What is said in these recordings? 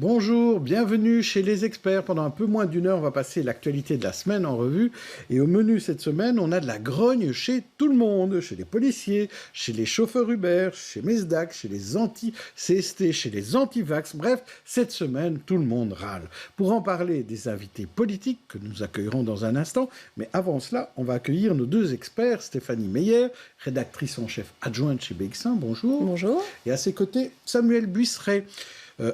Bonjour, bienvenue chez les experts. Pendant un peu moins d'une heure, on va passer l'actualité de la semaine en revue. Et au menu cette semaine, on a de la grogne chez tout le monde. Chez les policiers, chez les chauffeurs Uber, chez Mesdac, chez les anti-CST, chez les anti-vax. Bref, cette semaine, tout le monde râle. Pour en parler, des invités politiques que nous accueillerons dans un instant. Mais avant cela, on va accueillir nos deux experts. Stéphanie Meyer, rédactrice en chef adjointe chez BX1. Bonjour. Bonjour. Et à ses côtés, Samuel Buisseret,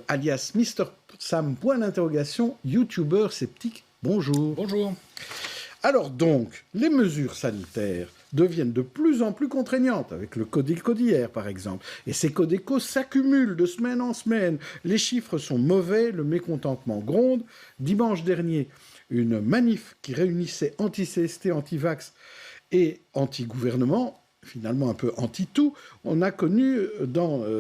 alias Mr. Sam, point d'interrogation, youtubeur sceptique. Bonjour. Bonjour. Alors donc, les mesures sanitaires deviennent de plus en plus contraignantes, avec le Codeco d'hier par exemple. Et ces Codeco s'accumulent de semaine en semaine. Les chiffres sont mauvais, le mécontentement gronde. Dimanche dernier, une manif qui réunissait anti-CST, anti-vax et anti-gouvernement, finalement un peu anti-tout, on a connu,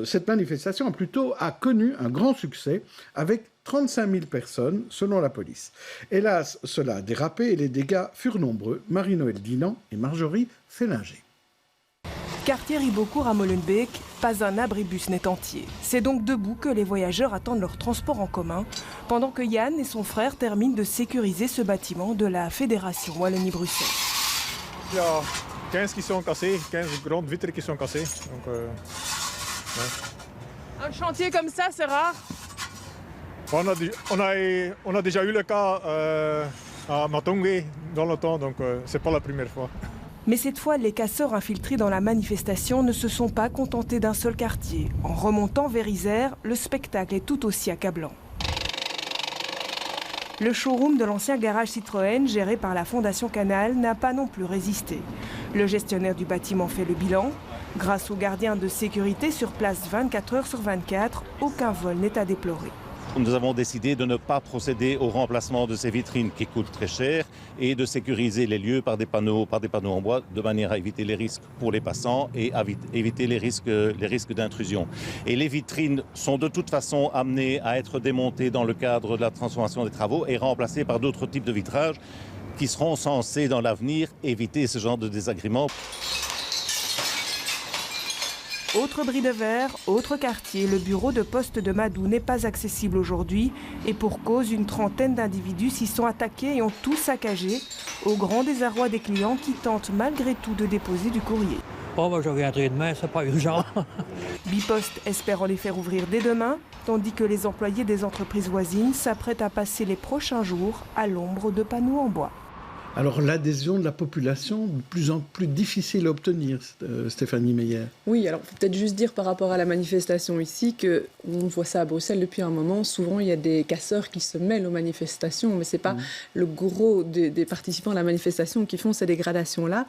cette manifestation a connu un grand succès avec 35 000 personnes, selon la police. Hélas, cela a dérapé et les dégâts furent nombreux. Marie-Noëlle Dinan et Marjorie Félinger. Quartier Ribeaucourt à Molenbeek, pas un abribus n'est entier. C'est donc debout que les voyageurs attendent leur transport en commun, pendant que Yann et son frère terminent de sécuriser ce bâtiment de la Fédération Wallonie-Bruxelles. 15 qui sont cassés, 15 grandes vitres qui sont cassées. Donc, ouais. Un chantier comme ça, c'est rare. On a déjà eu le cas à Matongue dans le temps, donc c'est pas la première fois. Mais cette fois, les casseurs infiltrés dans la manifestation ne se sont pas contentés d'un seul quartier. En remontant vers Isère, le spectacle est tout aussi accablant. Le showroom de l'ancien garage Citroën, géré par la Fondation Canal, n'a pas non plus résisté. Le gestionnaire du bâtiment fait le bilan. Grâce aux gardiens de sécurité sur place 24 heures sur 24, aucun vol n'est à déplorer. Nous avons décidé de ne pas procéder au remplacement de ces vitrines qui coûtent très cher et de sécuriser les lieux par des panneaux en bois de manière à éviter les risques pour les passants et à éviter les risques d'intrusion. Et les vitrines sont de toute façon amenées à être démontées dans le cadre de la transformation des travaux et remplacées par d'autres types de vitrages qui seront censés dans l'avenir éviter ce genre de désagréments. Autre bris de verre, autre quartier, le bureau de poste de Madou n'est pas accessible aujourd'hui et pour cause, une trentaine d'individus s'y sont attaqués et ont tout saccagé, au grand désarroi des clients qui tentent malgré tout de déposer du courrier. Oh, bah, je reviendrai demain, c'est pas urgent. Bipost espère en les faire ouvrir dès demain, tandis que les employés des entreprises voisines s'apprêtent à passer les prochains jours à l'ombre de panneaux en bois. Alors l'adhésion de la population, de plus en plus difficile à obtenir, Stéphanie Meyer. Oui, alors il faut peut-être juste dire par rapport à la manifestation ici qu'on voit ça à Bruxelles depuis un moment. Souvent, il y a des casseurs qui se mêlent aux manifestations, mais ce n'est pas le gros des participants à la manifestation qui font ces dégradations-là.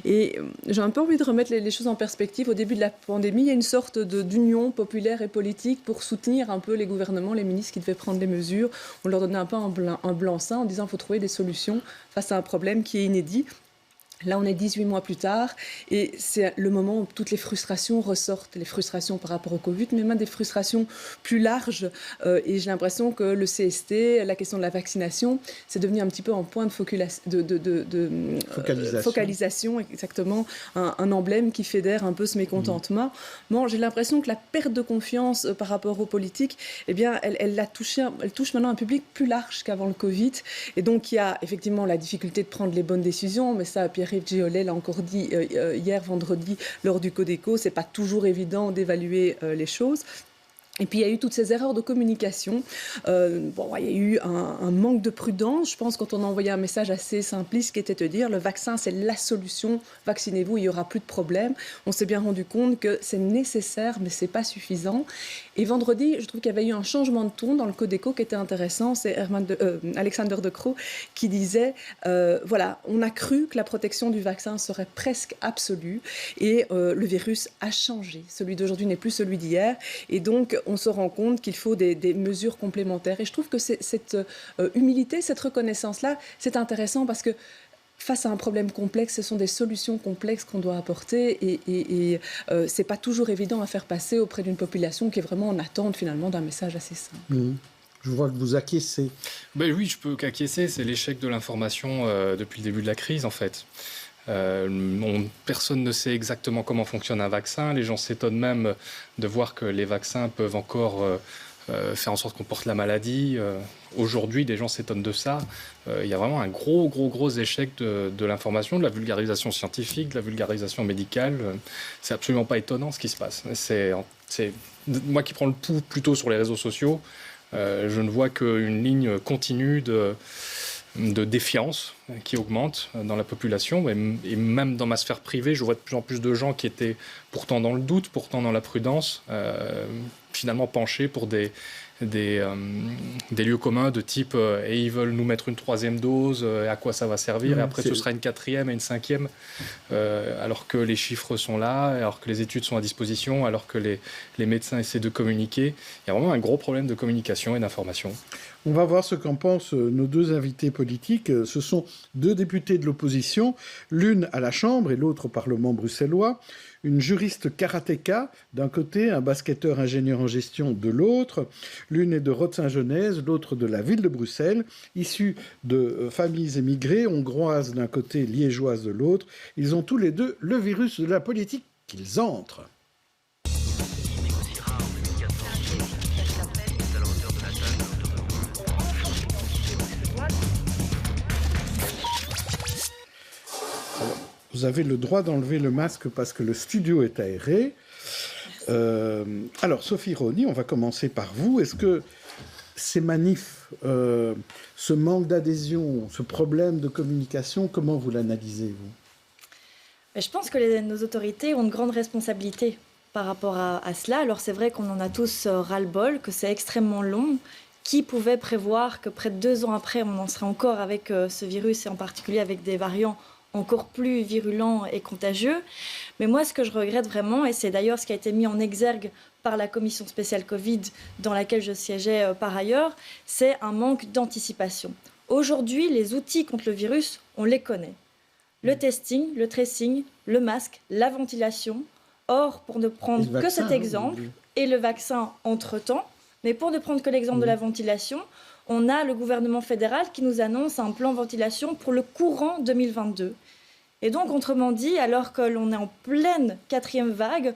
Et j'ai un peu envie de remettre les choses en perspective. Au début de la pandémie, il y a une sorte d'union populaire et politique pour soutenir un peu les gouvernements, les ministres qui devaient prendre les mesures. On leur donnait un peu un blanc-seing en disant qu'il faut trouver des solutions face à un problème qui est inédit. Là, on est 18 mois plus tard et c'est le moment où toutes les frustrations ressortent, les frustrations par rapport au Covid, mais même des frustrations plus larges. Et j'ai l'impression que le CST, la question de la vaccination, c'est devenu un petit peu en point de focalisation, exactement, un emblème qui fédère un peu ce mécontentement. Bon, j'ai l'impression que la perte de confiance par rapport aux politiques, eh bien, elle touche maintenant un public plus large qu'avant le Covid. Et donc, il y a effectivement la difficulté de prendre les bonnes décisions, mais ça, Pierre-Yves Giolet l'a encore dit hier vendredi lors du Codeco, c'est pas toujours évident d'évaluer les choses. Et puis il y a eu toutes ces erreurs de communication. Il y a eu un manque de prudence. Je pense quand on a envoyé un message assez simpliste qui était de dire le vaccin c'est la solution, vaccinez-vous, il n'y aura plus de problème. On s'est bien rendu compte que c'est nécessaire mais c'est pas suffisant. Et vendredi, je trouve qu'il y avait eu un changement de ton dans le Codeco qui était intéressant. C'est Alexander De Croo qui disait on a cru que la protection du vaccin serait presque absolue et le virus a changé. Celui d'aujourd'hui n'est plus celui d'hier et donc on se rend compte qu'il faut des mesures complémentaires. Et je trouve que cette humilité, cette reconnaissance-là, c'est intéressant parce que face à un problème complexe, ce sont des solutions complexes qu'on doit apporter et c'est pas toujours évident à faire passer auprès d'une population qui est vraiment en attente finalement d'un message assez simple. Je vois que vous acquiescez. Ben oui, je peux qu'acquiescer. C'est l'échec de l'information depuis le début de la crise, en fait. Personne ne sait exactement comment fonctionne un vaccin. Les gens s'étonnent même de voir que les vaccins peuvent encore faire en sorte qu'on porte la maladie. Aujourd'hui, des gens s'étonnent de ça. Il y a vraiment un gros échec de l'information, de la vulgarisation scientifique, de la vulgarisation médicale. C'est absolument pas étonnant ce qui se passe. C'est moi qui prends le pouls plutôt sur les réseaux sociaux. Je ne vois qu'une ligne continue de défiance qui augmente dans la population. Et même dans ma sphère privée, je vois de plus en plus de gens qui étaient pourtant dans le doute, pourtant dans la prudence, finalement penchés pour des lieux communs de type et ils veulent nous mettre une 3e dose, à quoi ça va servir, et après ce sera une 4e et une 5e, alors que les chiffres sont là, alors que les études sont à disposition, alors que les médecins essaient de communiquer. Il y a vraiment un gros problème de communication et d'information. On va voir ce qu'en pensent nos deux invités politiques. Ce sont 2 députés de l'opposition, l'une à la Chambre et l'autre au Parlement bruxellois. Une juriste karatéka d'un côté, un basketteur ingénieur en gestion de l'autre. L'une est de Rots-Saint-Genèse, l'autre de la ville de Bruxelles, issus de familles émigrées, hongroises d'un côté, liégeoises de l'autre. Ils ont tous les deux le virus de la politique qu'ils entrent. Vous avez le droit d'enlever le masque parce que le studio est aéré. Alors, Sophie Roni, on va commencer par vous. Est-ce que ces manifs, ce manque d'adhésion, ce problème de communication, comment vous l'analysez, vous ? Je pense que nos autorités ont une grande responsabilité par rapport à cela. Alors, c'est vrai qu'on en a tous ras-le-bol, que c'est extrêmement long. Qui pouvait prévoir que près de 2 ans après, on en serait encore avec ce virus, et en particulier avec des variants encore plus virulent et contagieux. Mais moi, ce que je regrette vraiment, et c'est d'ailleurs ce qui a été mis en exergue par la commission spéciale Covid, dans laquelle je siégeais par ailleurs, c'est un manque d'anticipation. Aujourd'hui, les outils contre le virus, on les connaît. Le testing, le tracing, le masque, la ventilation. Or, pour ne prendre que cet exemple, et le vaccin entre-temps, mais pour ne prendre que l'exemple de la ventilation, on a le gouvernement fédéral qui nous annonce un plan ventilation pour le courant 2022. Et donc, autrement dit, alors que l'on est en pleine 4e vague,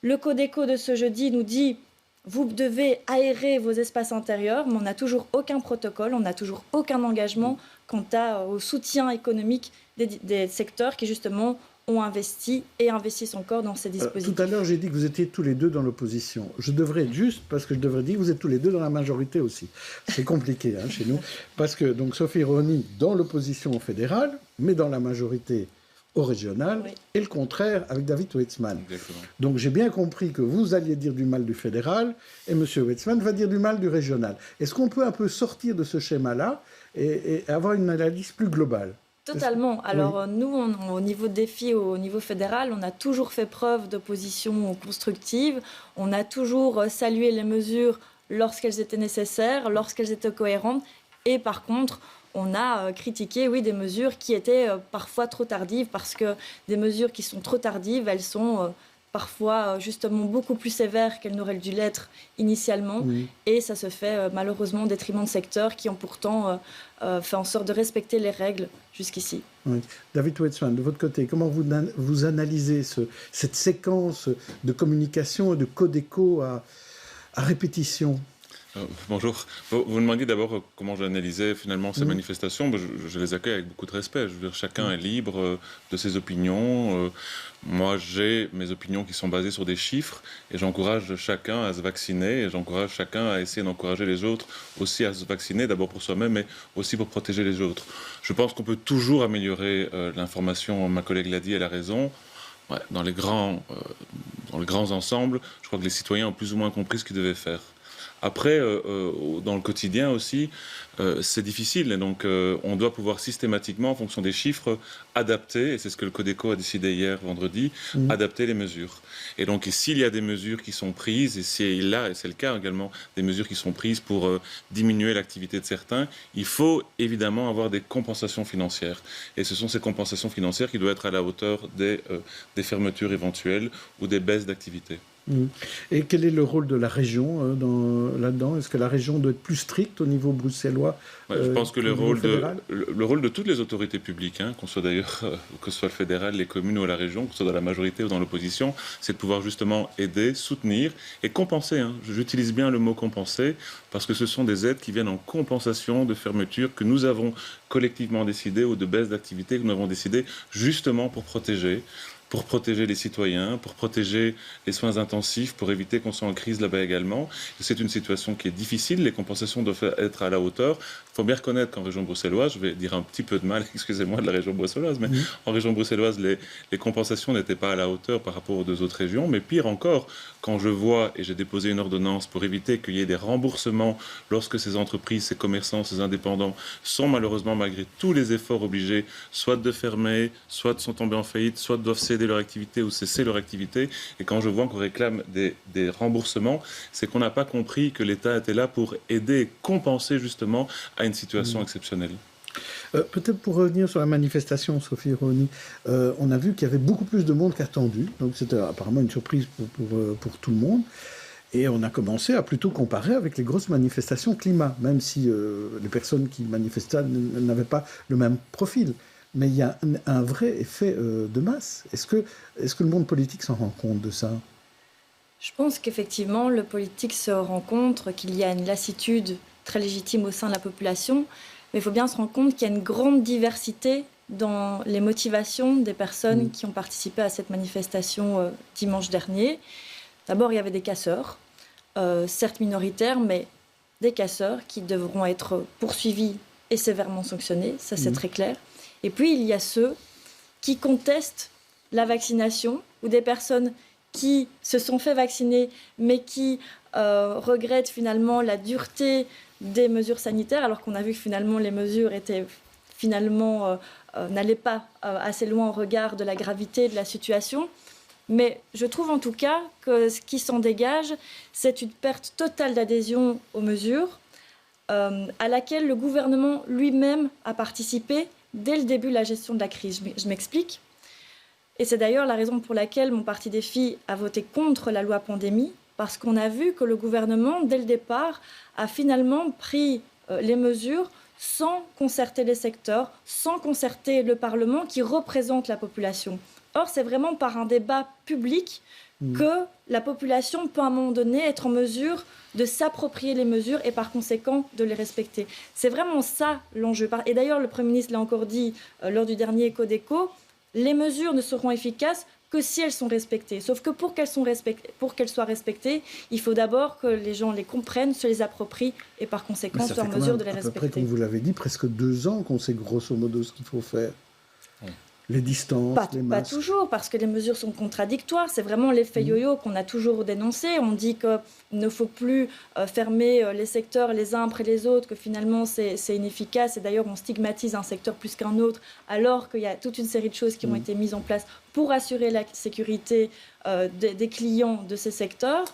le Codeco de ce jeudi nous dit « vous devez aérer vos espaces intérieurs », mais on n'a toujours aucun protocole, on n'a toujours aucun engagement quant au soutien économique des secteurs qui, justement, ont investi et investissent encore dans ces dispositifs. Tout à l'heure, j'ai dit que vous étiez tous les deux dans l'opposition. Je devrais être juste, parce que je devrais dire que vous êtes tous les deux dans la majorité aussi. C'est compliqué chez nous. Parce que donc, Sophie Roni, dans l'opposition fédérale, mais dans la majorité au régional, oui. Et le contraire avec David Weitzman. Exactement. Donc j'ai bien compris que vous alliez dire du mal du fédéral, et M. Weitzman va dire du mal du régional. Est-ce qu'on peut un peu sortir de ce schéma-là et avoir une analyse plus globale ? Totalement. Alors nous, au niveau défi, au niveau fédéral, on a toujours fait preuve d'opposition constructive. On a toujours salué les mesures lorsqu'elles étaient nécessaires, lorsqu'elles étaient cohérentes. Et par contre, on a critiqué, des mesures qui étaient parfois trop tardives, parce que des mesures qui sont trop tardives, elles sont parfois justement beaucoup plus sévères qu'elles n'auraient dû l'être initialement. Oui. Et ça se fait malheureusement au détriment de secteurs qui ont pourtant fait en sorte de respecter les règles jusqu'ici. Oui. David Weitzman, de votre côté, comment vous analysez cette séquence de communication et de Codeco à répétition ? Bonjour. Vous me demandiez d'abord comment j'analysais finalement ces manifestations. Je les accueille avec beaucoup de respect. Je veux dire, chacun est libre de ses opinions. Moi, j'ai mes opinions qui sont basées sur des chiffres et j'encourage chacun à se vacciner et j'encourage chacun à essayer d'encourager les autres aussi à se vacciner, d'abord pour soi-même, mais aussi pour protéger les autres. Je pense qu'on peut toujours améliorer l'information. Ma collègue l'a dit, elle a raison. Ouais, dans les grands ensembles, je crois que les citoyens ont plus ou moins compris ce qu'ils devaient faire. Après, dans le quotidien aussi, c'est difficile. Et donc, on doit pouvoir systématiquement, en fonction des chiffres, adapter, et c'est ce que le Codeco a décidé hier, vendredi, adapter les mesures. Et donc, s'il y a des mesures qui sont prises, et s'il y a, et c'est le cas également, des mesures qui sont prises pour diminuer l'activité de certains, il faut évidemment avoir des compensations financières. Et ce sont ces compensations financières qui doivent être à la hauteur des fermetures éventuelles ou des baisses d'activité. Et quel est le rôle de la région là-dedans? Est-ce que la région doit être plus stricte au niveau bruxellois? Je pense que le rôle de toutes les autorités publiques, qu'on soit d'ailleurs, que ce soit le fédéral, les communes ou la région, que ce soit dans la majorité ou dans l'opposition, c'est de pouvoir justement aider, soutenir et compenser. J'utilise bien le mot compenser parce que ce sont des aides qui viennent en compensation de fermetures que nous avons collectivement décidées ou de baisse d'activité que nous avons décidé justement pour protéger les citoyens, pour protéger les soins intensifs, pour éviter qu'on soit en crise là-bas également. C'est une situation qui est difficile, les compensations doivent être à la hauteur. Il faut bien reconnaître qu'en région bruxelloise, je vais dire un petit peu de mal, excusez-moi, de la région bruxelloise, mais en région bruxelloise, les compensations n'étaient pas à la hauteur par rapport aux deux autres régions. Mais pire encore, quand je vois, et j'ai déposé une ordonnance pour éviter qu'il y ait des remboursements lorsque ces entreprises, ces commerçants, ces indépendants sont malheureusement, malgré tous les efforts, obligés soit de fermer, soit sont tombés en faillite, soit doivent céder leur activité ou cesser leur activité. Et quand je vois qu'on réclame des remboursements, c'est qu'on n'a pas compris que l'État était là pour aider et compenser justement à une situation exceptionnelle. Peut-être pour revenir sur la manifestation, Sophie Roni, on a vu qu'il y avait beaucoup plus de monde qu'attendu. Donc c'était apparemment une surprise pour tout le monde. Et on a commencé à plutôt comparer avec les grosses manifestations climat, même si les personnes qui manifestaient n'avaient pas le même profil. Mais il y a un vrai effet de masse. Est-ce que le monde politique s'en rend compte de ça? Je pense qu'effectivement, le politique se rend compte qu'il y a une lassitude très légitime au sein de la population, mais il faut bien se rendre compte qu'il y a une grande diversité dans les motivations des personnes qui ont participé à cette manifestation dimanche dernier. D'abord, il y avait des casseurs, certes minoritaires, mais des casseurs qui devront être poursuivis et sévèrement sanctionnés, ça c'est très clair. Et puis, il y a ceux qui contestent la vaccination ou des personnes qui se sont fait vacciner mais qui regrettent finalement la dureté des mesures sanitaires alors qu'on a vu que finalement les mesures n'allaient pas assez loin au regard de la gravité de la situation. Mais je trouve en tout cas que ce qui s'en dégage, c'est une perte totale d'adhésion aux mesures à laquelle le gouvernement lui-même a participé dès le début de la gestion de la crise. Je m'explique. Et c'est d'ailleurs la raison pour laquelle mon parti des filles a voté contre la loi pandémie, parce qu'on a vu que le gouvernement, dès le départ, a finalement pris les mesures sans concerter les secteurs, sans concerter le Parlement qui représente la population. Or, c'est vraiment par un débat public que la population peut à un moment donné être en mesure de s'approprier les mesures et par conséquent de les respecter. C'est vraiment ça l'enjeu. Et d'ailleurs, le Premier ministre l'a encore dit lors du dernier Codeco, les mesures ne seront efficaces que si elles sont respectées. Sauf que pour qu'elles soient respectées, il faut d'abord que les gens les comprennent, se les approprient et par conséquent soient en mesure de les respecter. À peu près, comme vous l'avez dit, presque 2 ans qu'on sait grosso modo ce qu'il faut faire. Les distances, les masques. Pas toujours, parce que les mesures sont contradictoires. C'est vraiment l'effet yo-yo qu'on a toujours dénoncé. On dit qu'il ne faut plus fermer les secteurs les uns après les autres, que finalement c'est inefficace. Et d'ailleurs, on stigmatise un secteur plus qu'un autre, alors qu'il y a toute une série de choses qui ont été mises en place pour assurer la sécurité des clients de ces secteurs.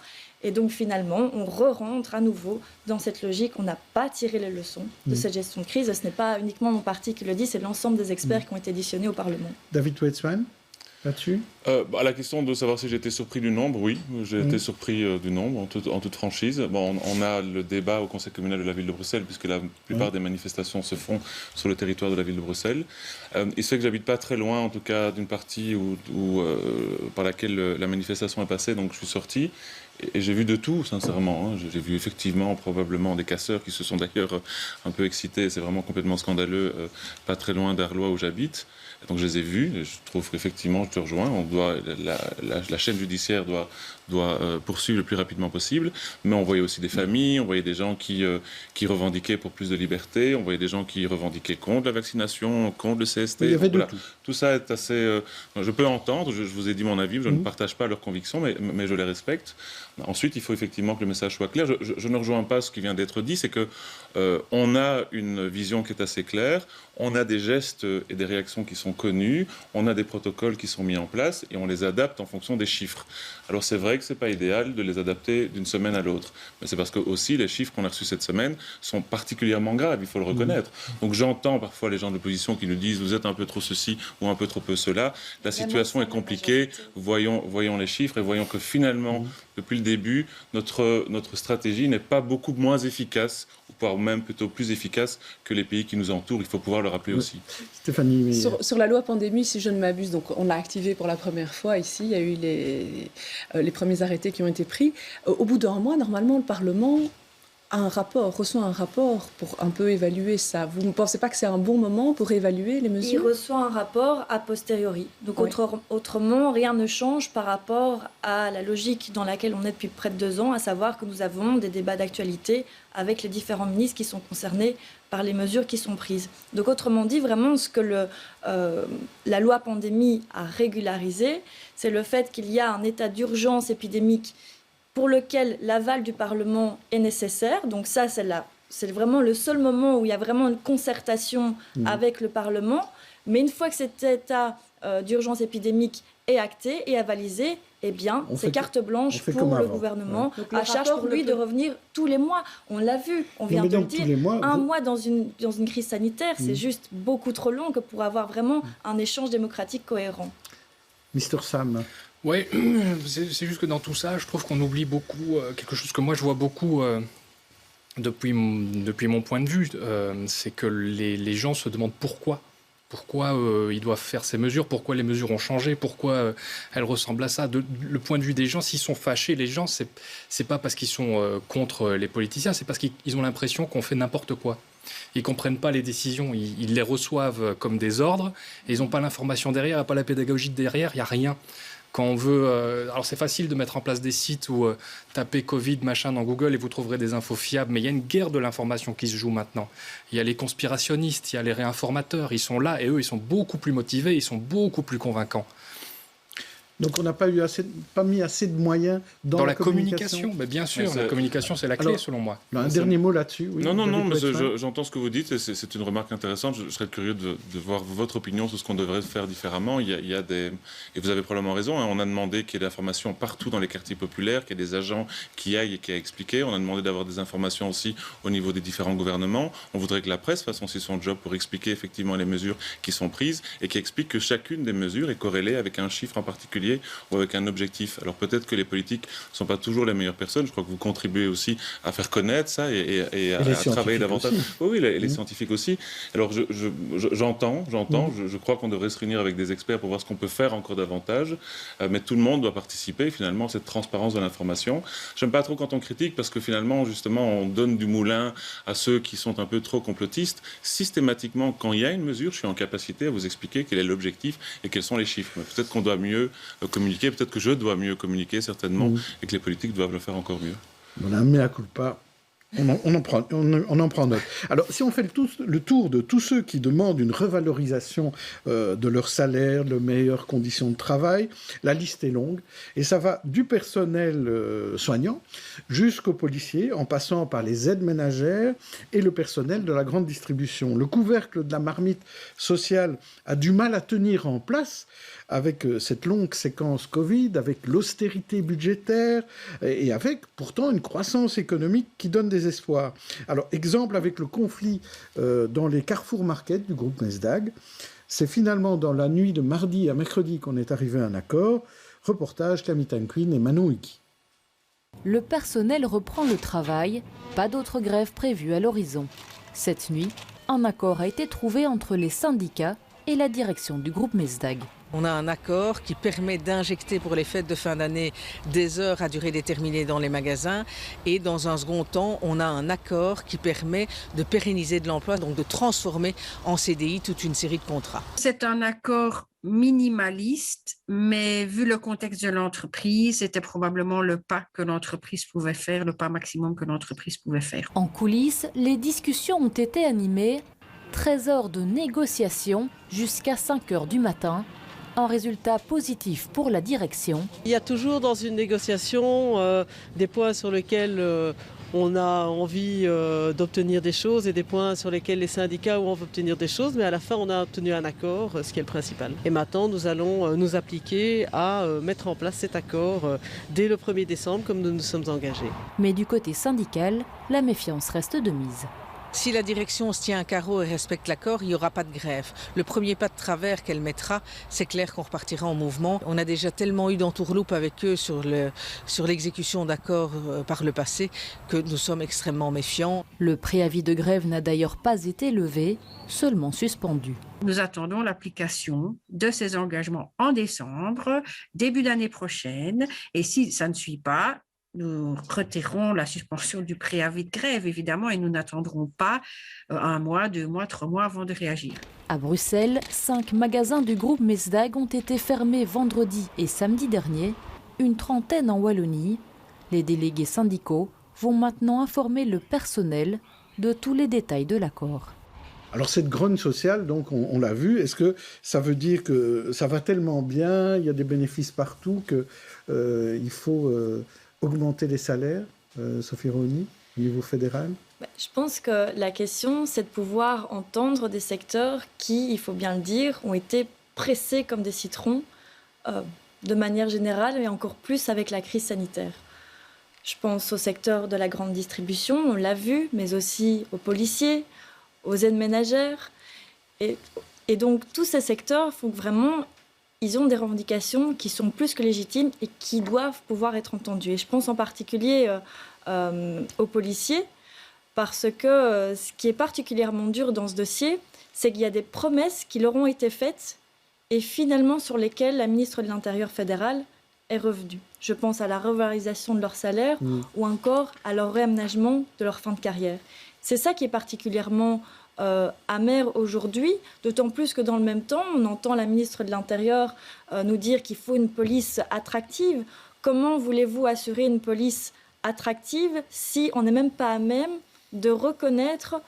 Et donc finalement, on rentre à nouveau dans cette logique. On n'a pas tiré les leçons de cette gestion de crise. Ce n'est pas uniquement mon parti qui le dit, c'est l'ensemble des experts qui ont été auditionnés au Parlement. David Weitzman, là-dessus à la question de savoir si j'ai été surpris du nombre, oui, j'ai été surpris du nombre, en toute franchise. Bon, on a le débat au Conseil communal de la ville de Bruxelles, puisque la plupart des manifestations se font sur le territoire de la ville de Bruxelles. Il se fait que j'habite pas très loin, en tout cas, d'une partie par laquelle la manifestation est passée, donc je suis sorti. Et j'ai vu de tout, sincèrement. J'ai vu effectivement probablement des casseurs qui se sont d'ailleurs un peu excités. C'est vraiment complètement scandaleux, pas très loin d'Arlois où j'habite. Donc je les ai vus. Et je trouve qu'effectivement, je te rejoins. La chaîne judiciaire doit poursuivre le plus rapidement possible. Mais on voyait aussi des familles, on voyait des gens qui revendiquaient pour plus de liberté, on voyait des gens qui revendiquaient contre la vaccination, contre le CST. Il y avait de tout. Tout ça est assez... je peux entendre, je vous ai dit mon avis, je ne partage pas leurs convictions, mais je les respecte. Ensuite, il faut effectivement que le message soit clair. Je ne rejoins pas ce qui vient d'être dit, c'est que on a une vision qui est assez claire, on a des gestes et des réactions qui sont connus, on a des protocoles qui sont mis en place et on les adapte en fonction des chiffres. Alors c'est vrai que ce n'est pas idéal de les adapter d'une semaine à l'autre, mais c'est parce que aussi les chiffres qu'on a reçus cette semaine sont particulièrement graves, il faut le reconnaître. Donc j'entends parfois les gens de l'opposition qui nous disent vous êtes un peu trop ceci ou un peu trop peu cela. La situation est compliquée, voyons les chiffres et voyons que finalement, depuis le début, notre stratégie n'est pas beaucoup moins efficace, ou voire même plutôt plus efficace que les pays qui nous entourent. Il faut pouvoir le rappeler aussi. Stéphanie, mais... sur la loi pandémie, si je ne m'abuse, donc on l'a activé pour la première fois ici, il y a eu les premiers arrêtés qui ont été pris. Au bout d'un mois, normalement, le Parlement reçoit un rapport pour un peu évaluer ça. Vous ne pensez pas que c'est un bon moment pour évaluer les mesures ? Il reçoit un rapport a posteriori. Donc oui. autrement, rien ne change par rapport à la logique dans laquelle on est depuis près de 2 ans, à savoir que nous avons des débats d'actualité avec les différents ministres qui sont concernés par les mesures qui sont prises. Donc autrement dit, vraiment, ce que la loi pandémie a régularisé, c'est le fait qu'il y a un état d'urgence épidémique pour lequel l'aval du Parlement est nécessaire. Donc ça, c'est vraiment le seul moment où il y a vraiment une concertation avec le Parlement. Mais une fois que cet état d'urgence épidémique est acté et avalisé, eh bien, c'est carte blanche pour le gouvernement, à charge pour lui de revenir tous les mois. On l'a vu, on vient de le dire. Un mois dans une crise sanitaire, c'est juste beaucoup trop long que pour avoir vraiment un échange démocratique cohérent. Mr. Sam. Oui, c'est juste que dans tout ça, je trouve qu'on oublie beaucoup quelque chose que moi je vois beaucoup depuis mon point de vue, c'est que les gens se demandent pourquoi ils doivent faire ces mesures, pourquoi les mesures ont changé, pourquoi elles ressemblent à ça. Le point de vue des gens, s'ils sont fâchés, les gens, c'est pas parce qu'ils sont contre les politiciens, c'est parce qu'ils ont l'impression qu'on fait n'importe quoi. Ils ne comprennent pas les décisions, ils les reçoivent comme des ordres, et ils n'ont pas l'information derrière, il n'y a pas la pédagogie derrière, il n'y a rien. Quand on veut... alors c'est facile de mettre en place des sites où tapez Covid, machin dans Google et vous trouverez des infos fiables, mais il y a une guerre de l'information qui se joue maintenant. Il y a les conspirationnistes, il y a les réinformateurs, ils sont là et eux, ils sont beaucoup plus motivés, ils sont beaucoup plus convaincants. Donc on n'a pas mis assez de moyens dans la communication. Mais bien sûr, la communication c'est la clé. Alors, selon moi. Un dernier mot là-dessus. Oui, non, mais j'entends ce que vous dites et c'est une remarque intéressante. Je serais curieux de voir votre opinion sur ce qu'on devrait faire différemment. Il y a des... Et vous avez probablement raison, hein, on a demandé qu'il y ait de l'information partout dans les quartiers populaires, qu'il y ait des agents qui aillent et qui aient expliqué. On a demandé d'avoir des informations aussi au niveau des différents gouvernements. On voudrait que la presse fasse aussi son job pour expliquer effectivement les mesures qui sont prises et qui explique que chacune des mesures est corrélée avec un chiffre en particulier ou avec un objectif. Alors peut-être que les politiques ne sont pas toujours les meilleures personnes. Je crois que vous contribuez aussi à faire connaître ça et à travailler davantage. Oui, les scientifiques aussi. Alors j'entends. Je crois qu'on devrait se réunir avec des experts pour voir ce qu'on peut faire encore davantage. Mais tout le monde doit participer finalement à cette transparence de l'information. J'aime pas trop quand on critique parce que finalement, justement, on donne du moulin à ceux qui sont un peu trop complotistes. Systématiquement, quand il y a une mesure, je suis en capacité à vous expliquer quel est l'objectif et quels sont les chiffres. Mais peut-être qu'on doit mieux communiquer, peut-être que je dois mieux communiquer, certainement, et que les politiques doivent le faire encore mieux. Voilà, mea culpa. On en prend note. Alors, si on fait le tour de tous ceux qui demandent une revalorisation de leur salaire, de meilleures conditions de travail, la liste est longue. Et ça va du personnel soignant jusqu'aux policiers, en passant par les aides ménagères et le personnel de la grande distribution. Le couvercle de la marmite sociale a du mal à tenir en place avec cette longue séquence Covid, avec l'austérité budgétaire et avec pourtant une croissance économique qui donne des espoirs. Alors, exemple avec le conflit dans les Carrefour Market du groupe Mesdag, c'est finalement dans la nuit de mardi à mercredi qu'on est arrivé à un accord. Reportage Camille Tanquin et Manon Huki. Le personnel reprend le travail, pas d'autres grèves prévues à l'horizon. Cette nuit, un accord a été trouvé entre les syndicats et la direction du groupe Mesdag. On a un accord qui permet d'injecter pour les fêtes de fin d'année des heures à durée déterminée dans les magasins. Et dans un second temps, on a un accord qui permet de pérenniser de l'emploi, donc de transformer en CDI toute une série de contrats. C'est un accord minimaliste, mais vu le contexte de l'entreprise, c'était probablement le pas que l'entreprise pouvait faire, le pas maximum que l'entreprise pouvait faire. En coulisses, les discussions ont été animées. 13 heures de négociation jusqu'à 5 heures du matin. Un résultat positif pour la direction. Il y a toujours dans une négociation des points sur lesquels on a envie d'obtenir des choses et des points sur lesquels les syndicats ont envie d'obtenir des choses, mais à la fin on a obtenu un accord, ce qui est le principal. Et maintenant nous allons nous appliquer à mettre en place cet accord dès le 1er décembre comme nous nous sommes engagés. Mais du côté syndical, la méfiance reste de mise. Si la direction se tient à carreau et respecte l'accord, il n'y aura pas de grève. Le premier pas de travers qu'elle mettra, c'est clair qu'on repartira en mouvement. On a déjà tellement eu d'entourloupe avec eux sur l'exécution d'accords par le passé que nous sommes extrêmement méfiants. Le préavis de grève n'a d'ailleurs pas été levé, seulement suspendu. Nous attendons l'application de ces engagements en décembre, début d'année prochaine. Et si ça ne suit pas, nous retirerons la suspension du préavis de grève, évidemment, et nous n'attendrons pas 1 mois, 2 mois, 3 mois avant de réagir. À Bruxelles, 5 magasins du groupe Mesdag ont été fermés vendredi et samedi dernier, une trentaine en Wallonie. Les délégués syndicaux vont maintenant informer le personnel de tous les détails de l'accord. Alors cette grogne sociale, donc on l'a vu, est-ce que ça veut dire que ça va tellement bien, il y a des bénéfices partout, qu'il faut augmenter les salaires, Sophie Roni, au niveau fédéral? Je pense que la question, c'est de pouvoir entendre des secteurs qui, il faut bien le dire, ont été pressés comme des citrons de manière générale, et encore plus avec la crise sanitaire. Je pense au secteur de la grande distribution, on l'a vu, mais aussi aux policiers, aux aides ménagères. Et donc, tous ces secteurs font que vraiment, ils ont des revendications qui sont plus que légitimes et qui doivent pouvoir être entendues. Et je pense en particulier aux policiers, parce que ce qui est particulièrement dur dans ce dossier, c'est qu'il y a des promesses qui leur ont été faites et finalement sur lesquelles la ministre de l'Intérieur fédérale est revenue. Je pense à la revalorisation de leur salaire ou encore à leur réaménagement de leur fin de carrière. C'est ça qui est particulièrement amer aujourd'hui, d'autant plus que dans le même temps, on entend la ministre de l'Intérieur nous dire qu'il faut une police attractive. Comment voulez-vous assurer une police attractive si on n'est même pas à même de reconnaître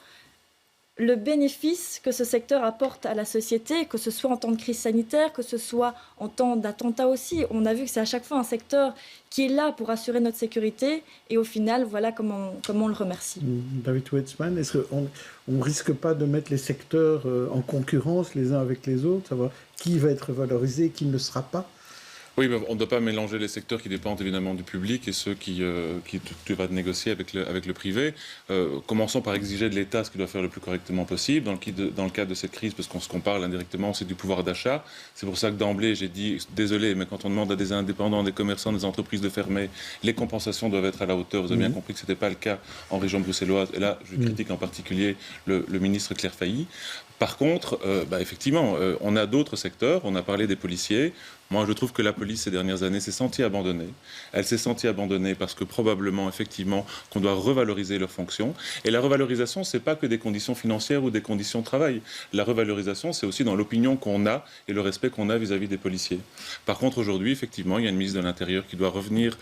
le bénéfice que ce secteur apporte à la société, que ce soit en temps de crise sanitaire, que ce soit en temps d'attentat aussi. On a vu que c'est à chaque fois un secteur qui est là pour assurer notre sécurité et au final, voilà comment on le remercie. David Wetzmann, est-ce qu'on ne risque pas de mettre les secteurs en concurrence les uns avec les autres, savoir qui va être valorisé et qui ne le sera pas? Oui, mais on ne doit pas mélanger les secteurs qui dépendent évidemment du public et ceux qui tu vas négocier avec le privé. Commençons par exiger de l'État ce qu'il doit faire le plus correctement possible. Dans le cadre de cette crise, parce qu'on parle indirectement, c'est du pouvoir d'achat. C'est pour ça que d'emblée, j'ai dit, désolé, mais quand on demande à des indépendants, des commerçants, des entreprises de fermer, les compensations doivent être à la hauteur. Vous avez bien compris que ce n'était pas le cas en région bruxelloise. Et là, je critique en particulier le ministre Claire Failly. Par contre, effectivement, on a d'autres secteurs. On a parlé des policiers. Moi, je trouve que la police, ces dernières années, s'est sentie abandonnée. Elle s'est sentie abandonnée parce que probablement, effectivement, qu'on doit revaloriser leurs fonctions. Et la revalorisation, ce n'est pas que des conditions financières ou des conditions de travail. La revalorisation, c'est aussi dans l'opinion qu'on a et le respect qu'on a vis-à-vis des policiers. Par contre, aujourd'hui, effectivement, il y a une ministre de l'Intérieur qui doit revenir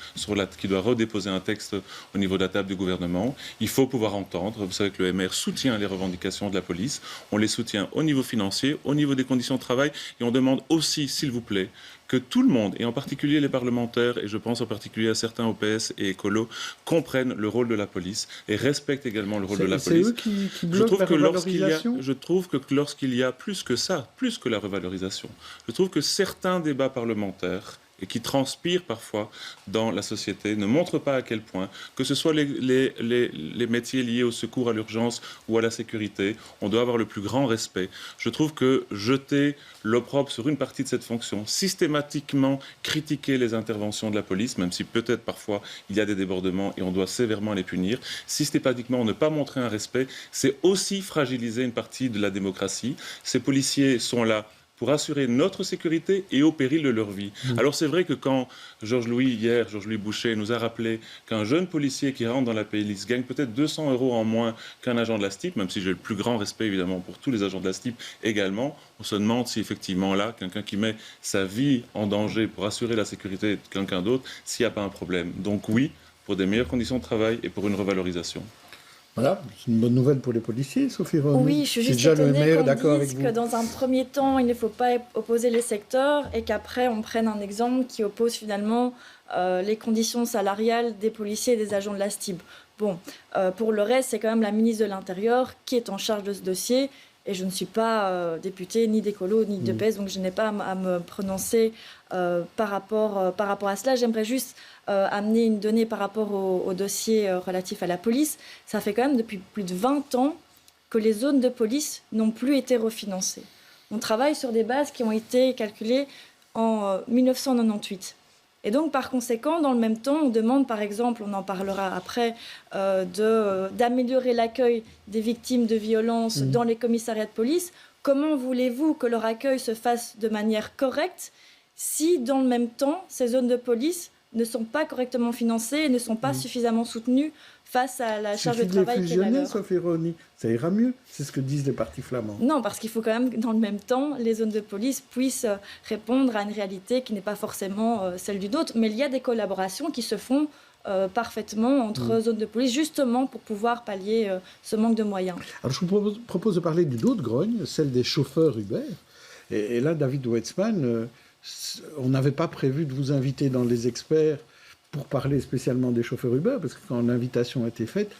qui doit redéposer un texte au niveau de la table du gouvernement. Il faut pouvoir entendre. Vous savez que le MR soutient les revendications de la police. On les soutient au niveau financier, au niveau des conditions de travail. Et on demande aussi, s'il vous plaît, que tout le monde, et en particulier les parlementaires, et je pense en particulier à certains OPS et écolos, comprennent le rôle de la police et respectent également le rôle de la police. C'est eux qui bloquent la revalorisation. Je trouve que lorsqu'il y a plus que ça, plus que la revalorisation, je trouve que certains débats parlementaires et qui transpirent parfois dans la société, ne montrent pas à quel point, que ce soit les métiers liés au secours à l'urgence ou à la sécurité, on doit avoir le plus grand respect. Je trouve que jeter l'opprobre sur une partie de cette fonction, systématiquement critiquer les interventions de la police, même si peut-être parfois il y a des débordements et on doit sévèrement les punir, systématiquement ne pas montrer un respect, c'est aussi fragiliser une partie de la démocratie. Ces policiers sont là pour assurer notre sécurité et au péril de leur vie. Alors c'est vrai que quand Georges-Louis Boucher nous a rappelé qu'un jeune policier qui rentre dans la police gagne peut-être 200 € en moins qu'un agent de la STIP, même si j'ai le plus grand respect évidemment pour tous les agents de la STIP également, on se demande si effectivement là, quelqu'un qui met sa vie en danger pour assurer la sécurité de quelqu'un d'autre, s'il n'y a pas un problème. Donc oui, pour des meilleures conditions de travail et pour une revalorisation. Voilà, c'est une bonne nouvelle pour les policiers, Sophie Renaud. Oui, je suis juste étonnée qu'on dise que dans un premier temps, il ne faut pas opposer les secteurs et qu'après, on prenne un exemple qui oppose finalement les conditions salariales des policiers et des agents de la STIB. Bon, pour le reste, c'est quand même la ministre de l'Intérieur qui est en charge de ce dossier. Et je ne suis pas députée ni d'écolo ni de PES, donc je n'ai pas à me prononcer par rapport à cela. J'aimerais juste amener une donnée par rapport au dossier relatif à la police. Ça fait quand même depuis plus de 20 ans que les zones de police n'ont plus été refinancées. On travaille sur des bases qui ont été calculées en 1998. Et donc, par conséquent, dans le même temps, on demande, par exemple, on en parlera après, d'améliorer l'accueil des victimes de violences dans les commissariats de police. Comment voulez-vous que leur accueil se fasse de manière correcte si, dans le même temps, ces zones de police ne sont pas correctement financées et ne sont pas suffisamment soutenues face à la charge de travail qui est la leur. Sophie Renaud, ça ira mieux, c'est ce que disent les partis flamands. Non, parce qu'il faut quand même, dans le même temps, les zones de police puissent répondre à une réalité qui n'est pas forcément celle d'une autre. Mais il y a des collaborations qui se font parfaitement entre zones de police, justement pour pouvoir pallier ce manque de moyens. Alors je vous propose de parler d'une autre grogne, celle des chauffeurs Uber. Et là, David Weitzman, on n'avait pas prévu de vous inviter dans les experts pour parler spécialement des chauffeurs Uber, parce que quand l'invitation a été faite,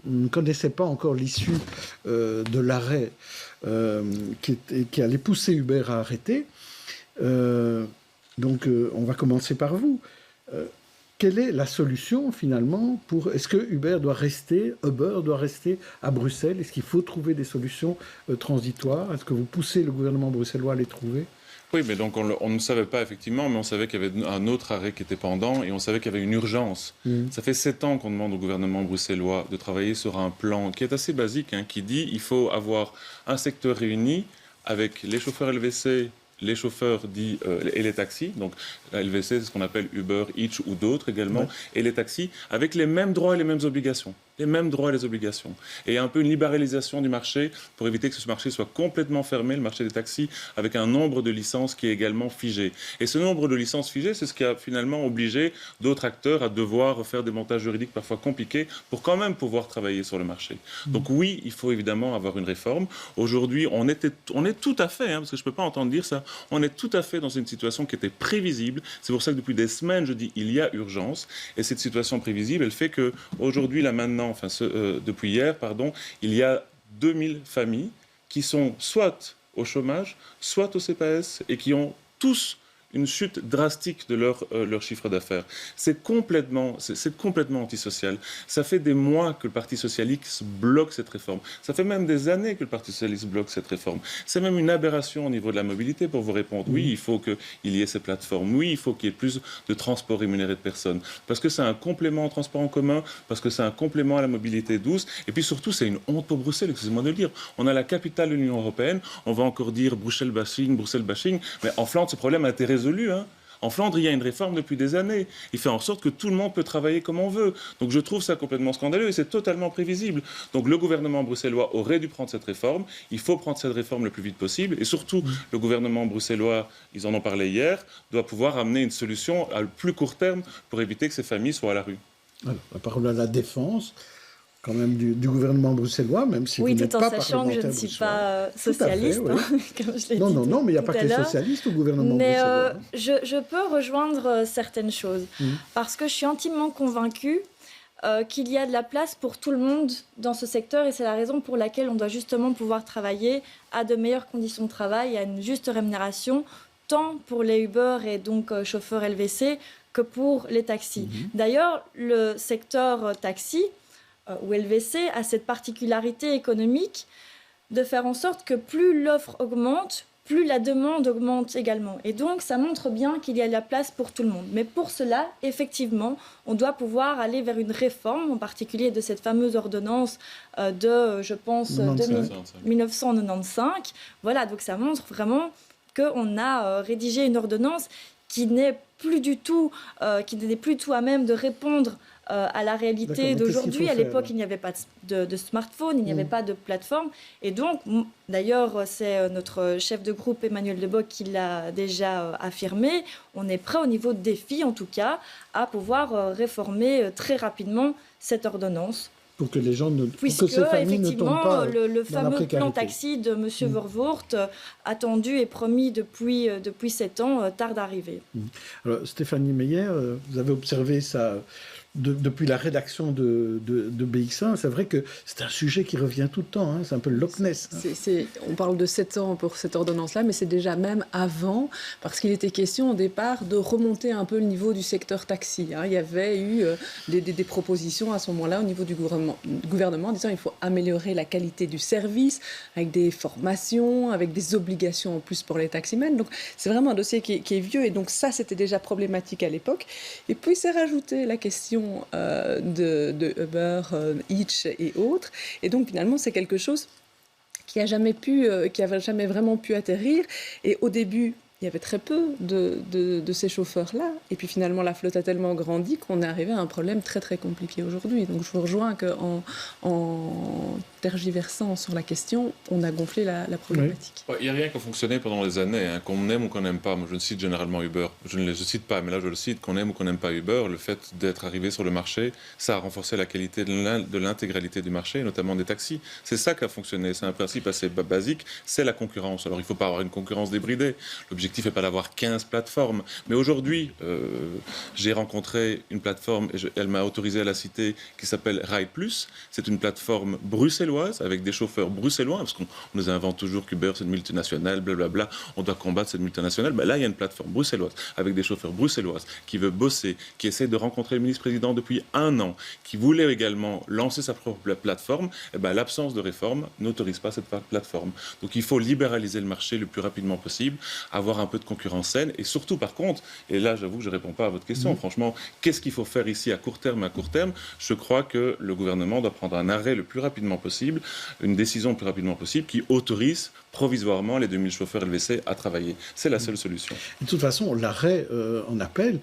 on ne connaissait pas encore l'issue de l'arrêt qui allait pousser Uber à arrêter. Donc, on va commencer par vous. Quelle est la solution, finalement, est-ce que Uber doit rester à Bruxelles? Est-ce qu'il faut trouver des solutions transitoires? Est-ce que vous poussez le gouvernement bruxellois à les trouver? Oui, mais donc on ne savait pas effectivement, mais on savait qu'il y avait un autre arrêt qui était pendant et on savait qu'il y avait une urgence. Ça fait 7 ans qu'on demande au gouvernement bruxellois de travailler sur un plan qui est assez basique, qui dit qu'il faut avoir un secteur réuni avec les chauffeurs LVC, les chauffeurs dits et les taxis, donc la LVC c'est ce qu'on appelle Uber, Eats ou d'autres également, et les taxis avec les mêmes droits et les mêmes obligations. Les mêmes droits et les obligations. Et un peu une libéralisation du marché pour éviter que ce marché soit complètement fermé, le marché des taxis, avec un nombre de licences qui est également figé. Et ce nombre de licences figées, c'est ce qui a finalement obligé d'autres acteurs à devoir faire des montages juridiques parfois compliqués pour quand même pouvoir travailler sur le marché. Donc oui, il faut évidemment avoir une réforme. Aujourd'hui, on est tout à fait, parce que je ne peux pas entendre dire ça, on est tout à fait dans une situation qui était prévisible. C'est pour ça que depuis des semaines, je dis il y a urgence. Et cette situation prévisible, elle fait qu'aujourd'hui, là maintenant, depuis hier, il y a 2000 familles qui sont soit au chômage, soit au CPS et qui ont tous une chute drastique de leur chiffre d'affaires. C'est complètement antisocial. Ça fait des mois que le Parti socialiste bloque cette réforme. Ça fait même des années que le Parti socialiste bloque cette réforme. C'est même une aberration au niveau de la mobilité pour vous répondre. Oui, il faut qu'il y ait ces plateformes. Oui, il faut qu'il y ait plus de transport rémunéré de personnes. Parce que c'est un complément au transport en commun, parce que c'est un complément à la mobilité douce. Et puis surtout, c'est une honte pour Bruxelles, excusez-moi de le dire. On a la capitale de l'Union européenne. On va encore dire Bruxelles bashing. Mais en Flandre, ce problème a été résolu. En Flandre, il y a une réforme depuis des années. Il fait en sorte que tout le monde peut travailler comme on veut. Donc je trouve ça complètement scandaleux et c'est totalement prévisible. Donc le gouvernement bruxellois aurait dû prendre cette réforme. Il faut prendre cette réforme le plus vite possible. Et surtout, le gouvernement bruxellois, ils en ont parlé hier, doit pouvoir amener une solution à plus court terme pour éviter que ces familles soient à la rue. Alors, la parole à la défense, quand même, du gouvernement bruxellois, même si vous n'êtes pas parlementaire. Oui, tout en sachant que je ne suis pas socialiste, fait, oui. Comme je l'ai dit Non, mais il n'y a pas que les socialistes au gouvernement bruxellois. Mais je peux rejoindre certaines choses, parce que je suis intimement convaincue qu'il y a de la place pour tout le monde dans ce secteur, et c'est la raison pour laquelle on doit justement pouvoir travailler à de meilleures conditions de travail, à une juste rémunération, tant pour les Uber et donc chauffeurs LVC que pour les taxis. D'ailleurs, le secteur taxi ou LVC a cette particularité économique de faire en sorte que plus l'offre augmente, plus la demande augmente également. Et donc, ça montre bien qu'il y a de la place pour tout le monde. Mais pour cela, effectivement, on doit pouvoir aller vers une réforme, en particulier de cette fameuse ordonnance de, je pense, 1995. Voilà, donc ça montre vraiment qu'on a rédigé une ordonnance qui n'est plus du tout à même de répondre à la réalité d'aujourd'hui. À l'époque, il n'y avait pas de smartphone, il n'y avait pas de plateforme. Et donc, d'ailleurs, c'est notre chef de groupe, Emmanuel Debock, qui l'a déjà affirmé. On est prêt au niveau de défi, en tout cas, à pouvoir réformer très rapidement cette ordonnance. pour que les gens Puisque, que ces familles ne tombent pas le dans la fameux précarité. plan taxi de M. Vervoort, attendu et promis depuis 7 ans, tarde à arriver. Alors, Stéphanie Meyer, vous avez observé ça depuis la rédaction de BX1. C'est vrai que c'est un sujet qui revient tout le temps, hein, c'est un peu le Loch Ness. On parle de 7 ans pour cette ordonnance-là, mais c'est déjà même avant, parce qu'il était question au départ de remonter un peu le niveau du secteur taxi. Hein. Il y avait eu des propositions à ce moment-là au niveau du gouvernement en disant qu'il faut améliorer la qualité du service, avec des formations, avec des obligations en plus pour les taximens. Donc c'est vraiment un dossier qui est vieux, et donc ça c'était déjà problématique à l'époque. Et puis c'est rajouté la question de Uber, Eats et autres. Et donc finalement, c'est quelque chose qui avait jamais vraiment pu atterrir. Et au début, il y avait très peu de ces chauffeurs-là. Et puis finalement, la flotte a tellement grandi qu'on est arrivé à un problème très très compliqué aujourd'hui. Donc je vous rejoins qu'en tergiversant sur la question, on a gonflé la problématique. Il n'y a rien qui a fonctionné pendant des années, hein, qu'on aime ou qu'on n'aime pas. Moi, je ne cite généralement Uber. Je ne le cite pas, mais là, je le cite. Qu'on aime ou qu'on n'aime pas Uber, le fait d'être arrivé sur le marché, ça a renforcé la qualité de l'intégralité du marché, notamment des taxis. C'est ça qui a fonctionné. C'est un principe assez basique. C'est la concurrence. Alors, il ne faut pas avoir une concurrence débridée. L'objectif n'est pas d'avoir 15 plateformes. Mais aujourd'hui, j'ai rencontré une plateforme, et elle m'a autorisé à la citer, qui s'appelle Ride Plus. C'est une plateforme bruxelloise, avec des chauffeurs bruxellois, parce qu'on nous invente toujours qu'Uber c'est une multinationale, blablabla, on doit combattre cette multinationale. Ben là, il y a une plateforme bruxelloise, avec des chauffeurs bruxelloises, qui veut bosser, qui essaie de rencontrer le ministre-président depuis 1 an, qui voulait également lancer sa propre plateforme. Et ben, l'absence de réforme n'autorise pas cette plateforme. Donc il faut libéraliser le marché le plus rapidement possible, avoir un peu de concurrence saine, et surtout, par contre, et là, j'avoue que je ne réponds pas à votre question, franchement, qu'est-ce qu'il faut faire ici à court terme? Je crois que le gouvernement doit prendre un arrêt le plus rapidement possible, une décision le plus rapidement possible qui autorise provisoirement les 2000 chauffeurs LVC à travailler. C'est la seule solution. De toute façon, l'arrêt en appel,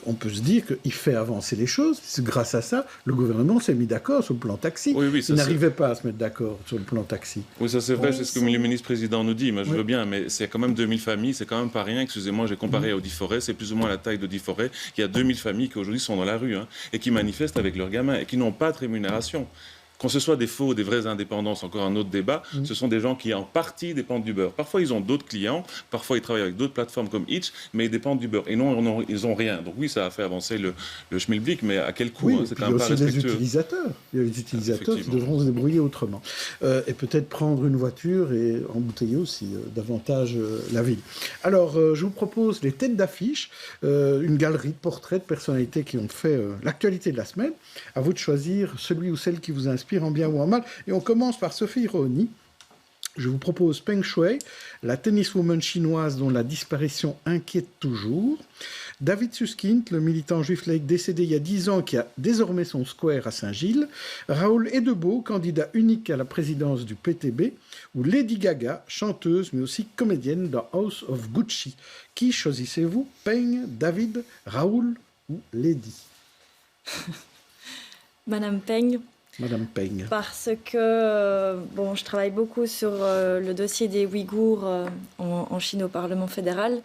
on peut se dire qu'il fait avancer les choses. Grâce à ça, le gouvernement s'est mis d'accord sur le plan taxi. Oui, il n'arrivait pas à se mettre d'accord sur le plan taxi. Oui, ça c'est vrai, c'est ce que le ministre-président nous dit. Moi, je veux bien, mais c'est quand même 2000 familles, c'est quand même pas rien. Excusez-moi, j'ai comparé à Audi-Forêt, c'est plus ou moins la taille d'Audi-Forêt. Il y a 2000 familles qui aujourd'hui sont dans la rue, hein, et qui manifestent avec leurs gamins et qui n'ont pas de rémunération. Qu'on ce soit des faux ou des vrais indépendants, c'est encore un autre débat, ce sont des gens qui en partie dépendent d'Uber. Parfois ils ont d'autres clients, parfois ils travaillent avec d'autres plateformes comme Eats, mais ils dépendent d'Uber. Et non, ils n'ont rien. Donc oui, ça a fait avancer le schmilblick, mais à quel coût, oui, hein, c'est quand même pas respectueux. Il y a les utilisateurs qui devront se débrouiller autrement. Et peut-être prendre une voiture et embouteiller aussi davantage la ville. Alors, je vous propose les têtes d'affiche, une galerie de portraits de personnalités qui ont fait l'actualité de la semaine. À vous de choisir celui ou celle qui vous inspire en bien ou en mal. Et on commence par Sophie Roni. Je vous propose Peng Shuai, la tenniswoman chinoise dont la disparition inquiète toujours. David Susskind, le militant juif laïc décédé il y a 10 ans qui a désormais son square à Saint-Gilles. Raoul Edebo, candidat unique à la présidence du PTB. Ou Lady Gaga, chanteuse mais aussi comédienne dans House of Gucci. Qui choisissez-vous? Peng, David, Raoul ou Lady? Madame Peng. Madame Peng. Parce que je travaille beaucoup sur le dossier des Ouïghours en Chine au Parlement fédéral.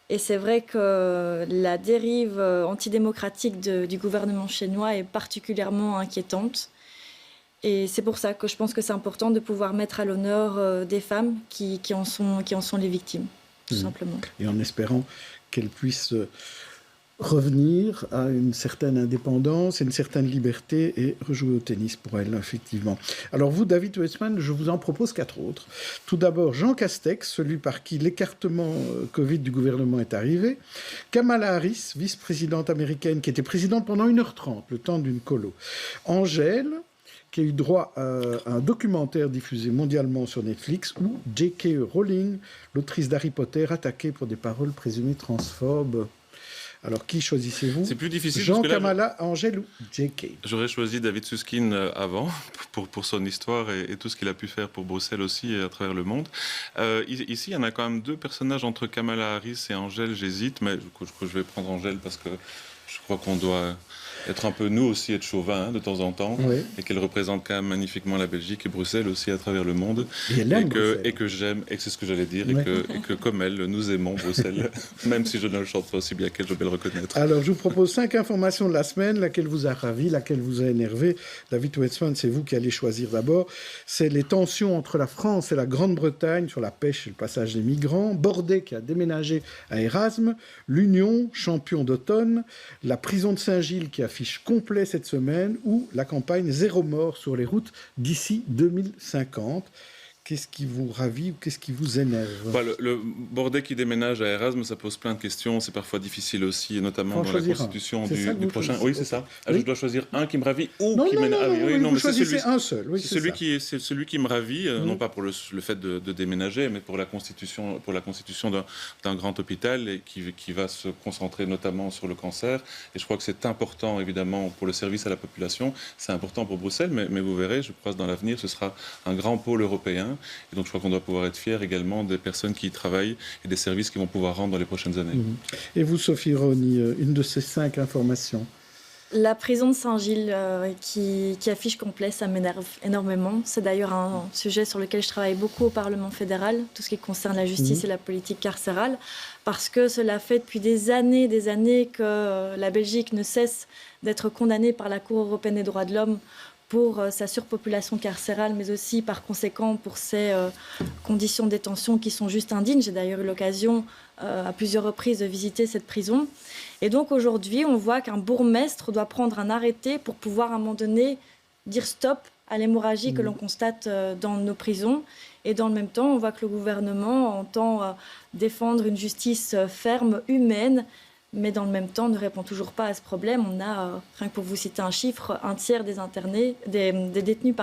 Et c'est vrai que la dérive antidémocratique du gouvernement chinois est particulièrement inquiétante. Et c'est pour ça que je pense que c'est important de pouvoir mettre à l'honneur des femmes qui en sont les victimes, tout simplement. Et en espérant qu'elles puissent revenir à une certaine indépendance et une certaine liberté et rejouer au tennis pour elle, effectivement. Alors vous, David Weissman, je vous en propose 4 autres. Tout d'abord, Jean Castex, celui par qui l'écartement Covid du gouvernement est arrivé. Kamala Harris, vice-présidente américaine, qui était présidente pendant 1h30, le temps d'une colo. Angèle, qui a eu droit à un documentaire diffusé mondialement sur Netflix, ou J.K. Rowling, l'autrice d'Harry Potter, attaquée pour des paroles présumées transphobes. Alors, qui choisissez-vous? C'est plus difficile. Jean, Kamala, Angèle ou J.K. J'aurais choisi David Susskind avant, pour son histoire et tout ce qu'il a pu faire pour Bruxelles aussi et à travers le monde. Ici, il y en a quand même 2 personnages entre Kamala Harris et Angèle. J'hésite, mais je vais prendre Angèle parce que Je crois qu'on doit être un peu, nous aussi, être chauvin de temps en temps, et qu'elle représente quand même magnifiquement la Belgique et Bruxelles aussi à travers le monde, et que j'aime, et que c'est ce que j'allais dire, et que comme elle, nous aimons Bruxelles, même si je ne le chante pas aussi bien qu'elle, je vais le reconnaître. Alors, je vous propose 5 informations de la semaine, laquelle vous a ravi, laquelle vous a énervé. David Wetzmann, c'est vous qui allez choisir d'abord. C'est les tensions entre la France et la Grande-Bretagne sur la pêche et le passage des migrants, Bordet qui a déménagé à Erasme, l'Union, champion d'automne, la prison de Saint-Gilles qui affiche complet cette semaine, ou la campagne Zéro mort sur les routes d'ici 2050. Qu'est-ce qui vous ravit ou qu'est-ce qui vous énerve? Le Bordet qui déménage à Erasme, ça pose plein de questions. C'est parfois difficile aussi, notamment dans la constitution du prochain. Oui, c'est ça. Je dois choisir un qui me ravit ou qui m'énerve. Vous choisissez un seul. Oui, c'est celui qui me ravit, non pas pour le fait de déménager, mais pour la constitution d'un grand hôpital et qui va se concentrer notamment sur le cancer. Et je crois que c'est important, évidemment, pour le service à la population. C'est important pour Bruxelles, mais vous verrez, je crois que dans l'avenir, ce sera un grand pôle européen. Et donc je crois qu'on doit pouvoir être fiers également des personnes qui y travaillent et des services qu'ils vont pouvoir rendre dans les prochaines années. Et vous, Sophie Roni, une de ces 5 informations? La prison de Saint-Gilles qui affiche complet, ça m'énerve énormément. C'est d'ailleurs un sujet sur lequel je travaille beaucoup au Parlement fédéral, tout ce qui concerne la justice et la politique carcérale, parce que cela fait depuis des années que la Belgique ne cesse d'être condamnée par la Cour européenne des droits de l'homme pour sa surpopulation carcérale, mais aussi par conséquent pour ses conditions de détention qui sont juste indignes. J'ai d'ailleurs eu l'occasion à plusieurs reprises de visiter cette prison. Et donc aujourd'hui, on voit qu'un bourgmestre doit prendre un arrêté pour pouvoir à un moment donné dire stop à l'hémorragie que l'on constate dans nos prisons. Et dans le même temps, on voit que le gouvernement entend défendre une justice ferme, humaine, mais dans le même temps ne répond toujours pas à ce problème. On a, rien que pour vous citer un chiffre, un tiers des détenus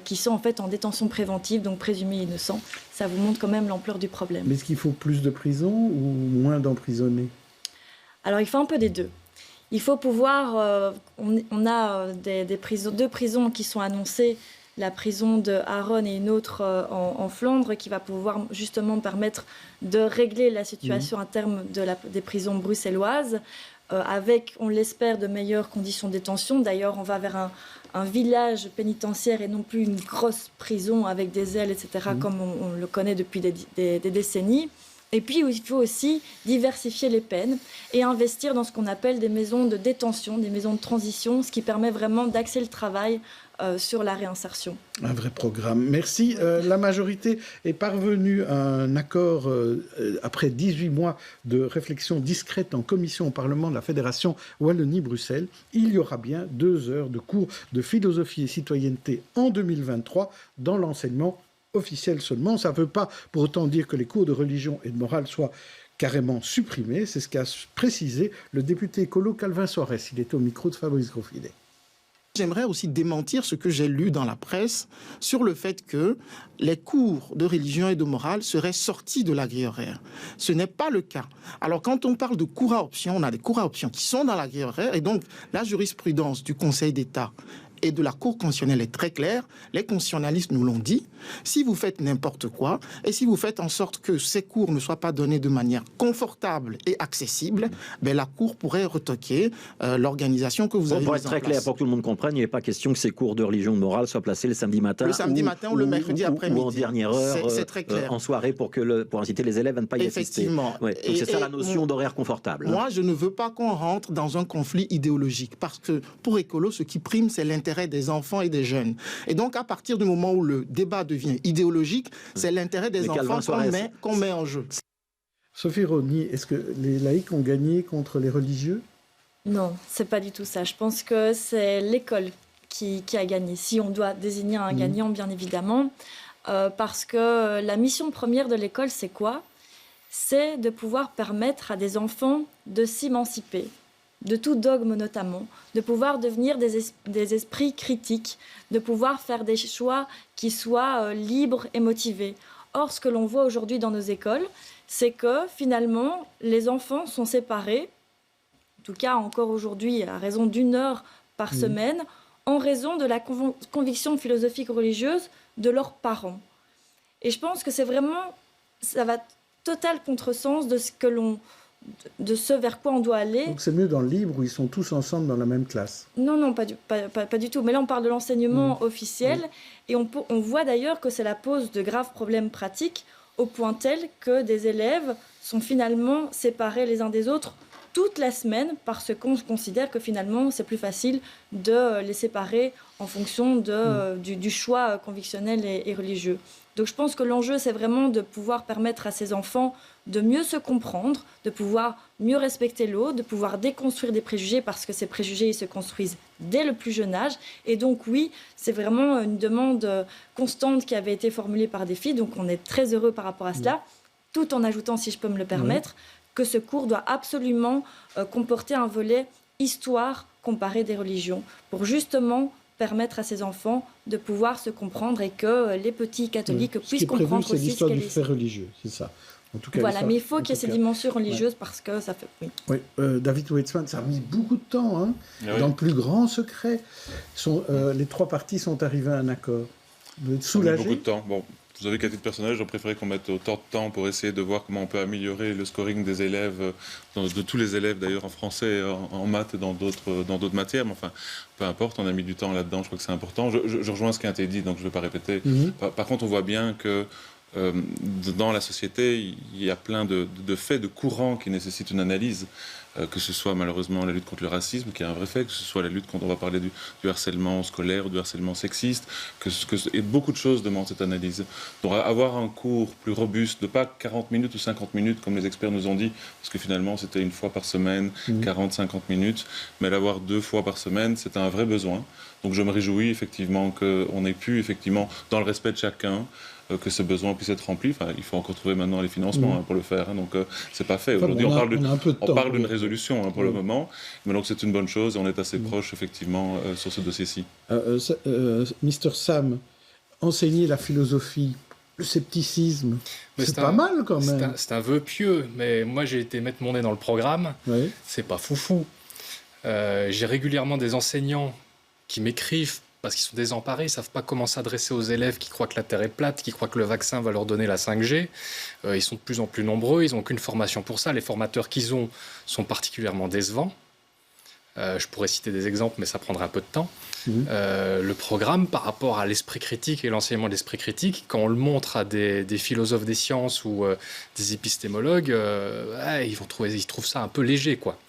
qui sont en fait en détention préventive, donc présumés innocents. Ça vous montre quand même l'ampleur du problème. Mais est-ce qu'il faut plus de prisons ou moins d'emprisonnés? Alors il faut un peu des deux. Il faut pouvoir... on a deux prisons qui sont annoncées, la prison de Haron et une autre en Flandre, qui va pouvoir justement permettre de régler la situation à terme des prisons bruxelloises, avec, on l'espère, de meilleures conditions de détention. D'ailleurs, on va vers un village pénitentiaire et non plus une grosse prison avec des ailes, etc., comme on le connaît depuis des décennies. Et puis, il faut aussi diversifier les peines et investir dans ce qu'on appelle des maisons de détention, des maisons de transition, ce qui permet vraiment d'axer le travail sur la réinsertion. Un vrai programme. Merci. La majorité est parvenue à un accord après 18 mois de réflexion discrète en commission au Parlement de la Fédération Wallonie-Bruxelles. Il y aura bien 2 heures de cours de philosophie et citoyenneté en 2023 dans l'enseignement officiel seulement. Ça ne veut pas pour autant dire que les cours de religion et de morale soient carrément supprimés. C'est ce qu'a précisé le député écolo Calvin Soares. Il était au micro de Fabrice Grosfilet. J'aimerais aussi démentir ce que j'ai lu dans la presse sur le fait que les cours de religion et de morale seraient sortis de la grille horaire. Ce n'est pas le cas. Alors quand on parle de cours à option, on a des cours à option qui sont dans la grille horaire et donc la jurisprudence du Conseil d'État et de la Cour constitutionnelle est très claire. Les constitutionnalistes nous l'ont dit. Si vous faites n'importe quoi et si vous faites en sorte que ces cours ne soient pas donnés de manière confortable et accessible, la Cour pourrait retoquer l'organisation que vous avez mise en place. Pour être très clair, pour que tout le monde comprenne, il n'est pas question que ces cours de religion ou de morale soient placés le samedi matin. Le samedi matin ou le mercredi après-midi. Ou en dernière heure, c'est très clair. En soirée, pour inciter les élèves à ne pas y assister. Effectivement. Ouais. Donc c'est ça la notion d'horaire confortable. Moi, je ne veux pas qu'on rentre dans un conflit idéologique parce que pour écolo, ce qui prime, c'est l'intérêt des enfants et des jeunes. Et donc, à partir du moment où le débat devient idéologique, c'est l'intérêt des enfants qu'on met en jeu. Sophie Roni, est-ce que les laïcs ont gagné contre les religieux? Non, c'est pas du tout ça. Je pense que c'est l'école qui a gagné. Si on doit désigner un gagnant, bien évidemment, parce que la mission première de l'école, c'est quoi? C'est de pouvoir permettre à des enfants de s'émanciper, de tout dogme notamment, de pouvoir devenir des esprits critiques, de pouvoir faire des choix qui soient libres et motivés. Or, ce que l'on voit aujourd'hui dans nos écoles, c'est que finalement, les enfants sont séparés, en tout cas encore aujourd'hui à raison d'1 heure par semaine, en raison de la conviction philosophique religieuse de leurs parents. Et je pense que c'est vraiment, ça va total contresens de ce que l'on de ce vers quoi on doit aller. Donc c'est mieux dans le livre où ils sont tous ensemble dans la même classe. Non, pas du tout. Mais là, on parle de l'enseignement officiel. Et on voit d'ailleurs que cela pose de graves problèmes pratiques au point tel que des élèves sont finalement séparés les uns des autres toute la semaine parce qu'on considère que finalement, c'est plus facile de les séparer en fonction du choix convictionnel et religieux. Donc je pense que l'enjeu, c'est vraiment de pouvoir permettre à ces enfants de mieux se comprendre, de pouvoir mieux respecter l'autre, de pouvoir déconstruire des préjugés parce que ces préjugés, ils se construisent dès le plus jeune âge. Et donc oui, c'est vraiment une demande constante qui avait été formulée par des filles. Donc on est très heureux par rapport à cela, tout en ajoutant, si je peux me le permettre, que ce cours doit absolument comporter un volet histoire comparée des religions pour justement permettre à ces enfants de pouvoir se comprendre et que les petits catholiques puissent comprendre aussi ce qu'est l'histoire. C'est l'histoire du fait religieux, c'est ça. En tout cas, voilà, mais il faut qu'il y ait ces dimensions religieuses parce que ça fait... Oui. David Weitzman, ça a mis beaucoup de temps, hein, dans le plus grand secret. Les trois parties sont arrivées à un accord. Vous êtes soulagé? Beaucoup de temps. Bon, vous savez qu'à titre personnel, j'aurais préféré qu'on mette autant de temps pour essayer de voir comment on peut améliorer le scoring des élèves, de tous les élèves d'ailleurs en français, en maths et dans d'autres matières. Mais enfin, peu importe, on a mis du temps là-dedans, je crois que c'est important. Je rejoins ce qui a été dit, donc je ne vais pas répéter. Par contre, on voit bien que dans la société, il y a plein de faits, de courants qui nécessitent une analyse, que ce soit malheureusement la lutte contre le racisme, qui est un vrai fait, que ce soit la lutte contre, on va parler du harcèlement scolaire, du harcèlement sexiste, et beaucoup de choses demandent cette analyse. Donc avoir un cours plus robuste, de pas 40 minutes ou 50 minutes, comme les experts nous ont dit, parce que finalement c'était une fois par semaine, 40-50 minutes, mais l'avoir 2 fois par semaine, c'est un vrai besoin. Donc je me réjouis effectivement qu'on ait pu, effectivement, dans le respect de chacun, que ce besoin puisse être rempli. Enfin, il faut encore trouver maintenant les financements pour le faire. Donc, c'est pas fait. Aujourd'hui, on parle d'une résolution pour le moment. Mais donc, c'est une bonne chose. On est assez proche, effectivement, sur ce dossier-ci. Mr. Sam, enseigner la philosophie, le scepticisme, c'est pas mal quand même. C'est un vœu pieux. Mais moi, j'ai été mettre mon nez dans le programme. Oui. C'est pas foufou. J'ai régulièrement des enseignants qui m'écrivent parce qu'ils sont désemparés, ils ne savent pas comment s'adresser aux élèves qui croient que la Terre est plate, qui croient que le vaccin va leur donner la 5G. Ils sont de plus en plus nombreux, ils n'ont aucune formation pour ça. Les formateurs qu'ils ont sont particulièrement décevants. Je pourrais citer des exemples, mais ça prendrait un peu de temps. Le programme, par rapport à l'esprit critique et l'enseignement de l'esprit critique, quand on le montre à des philosophes des sciences ou des épistémologues, ils trouvent ça un peu léger, quoi.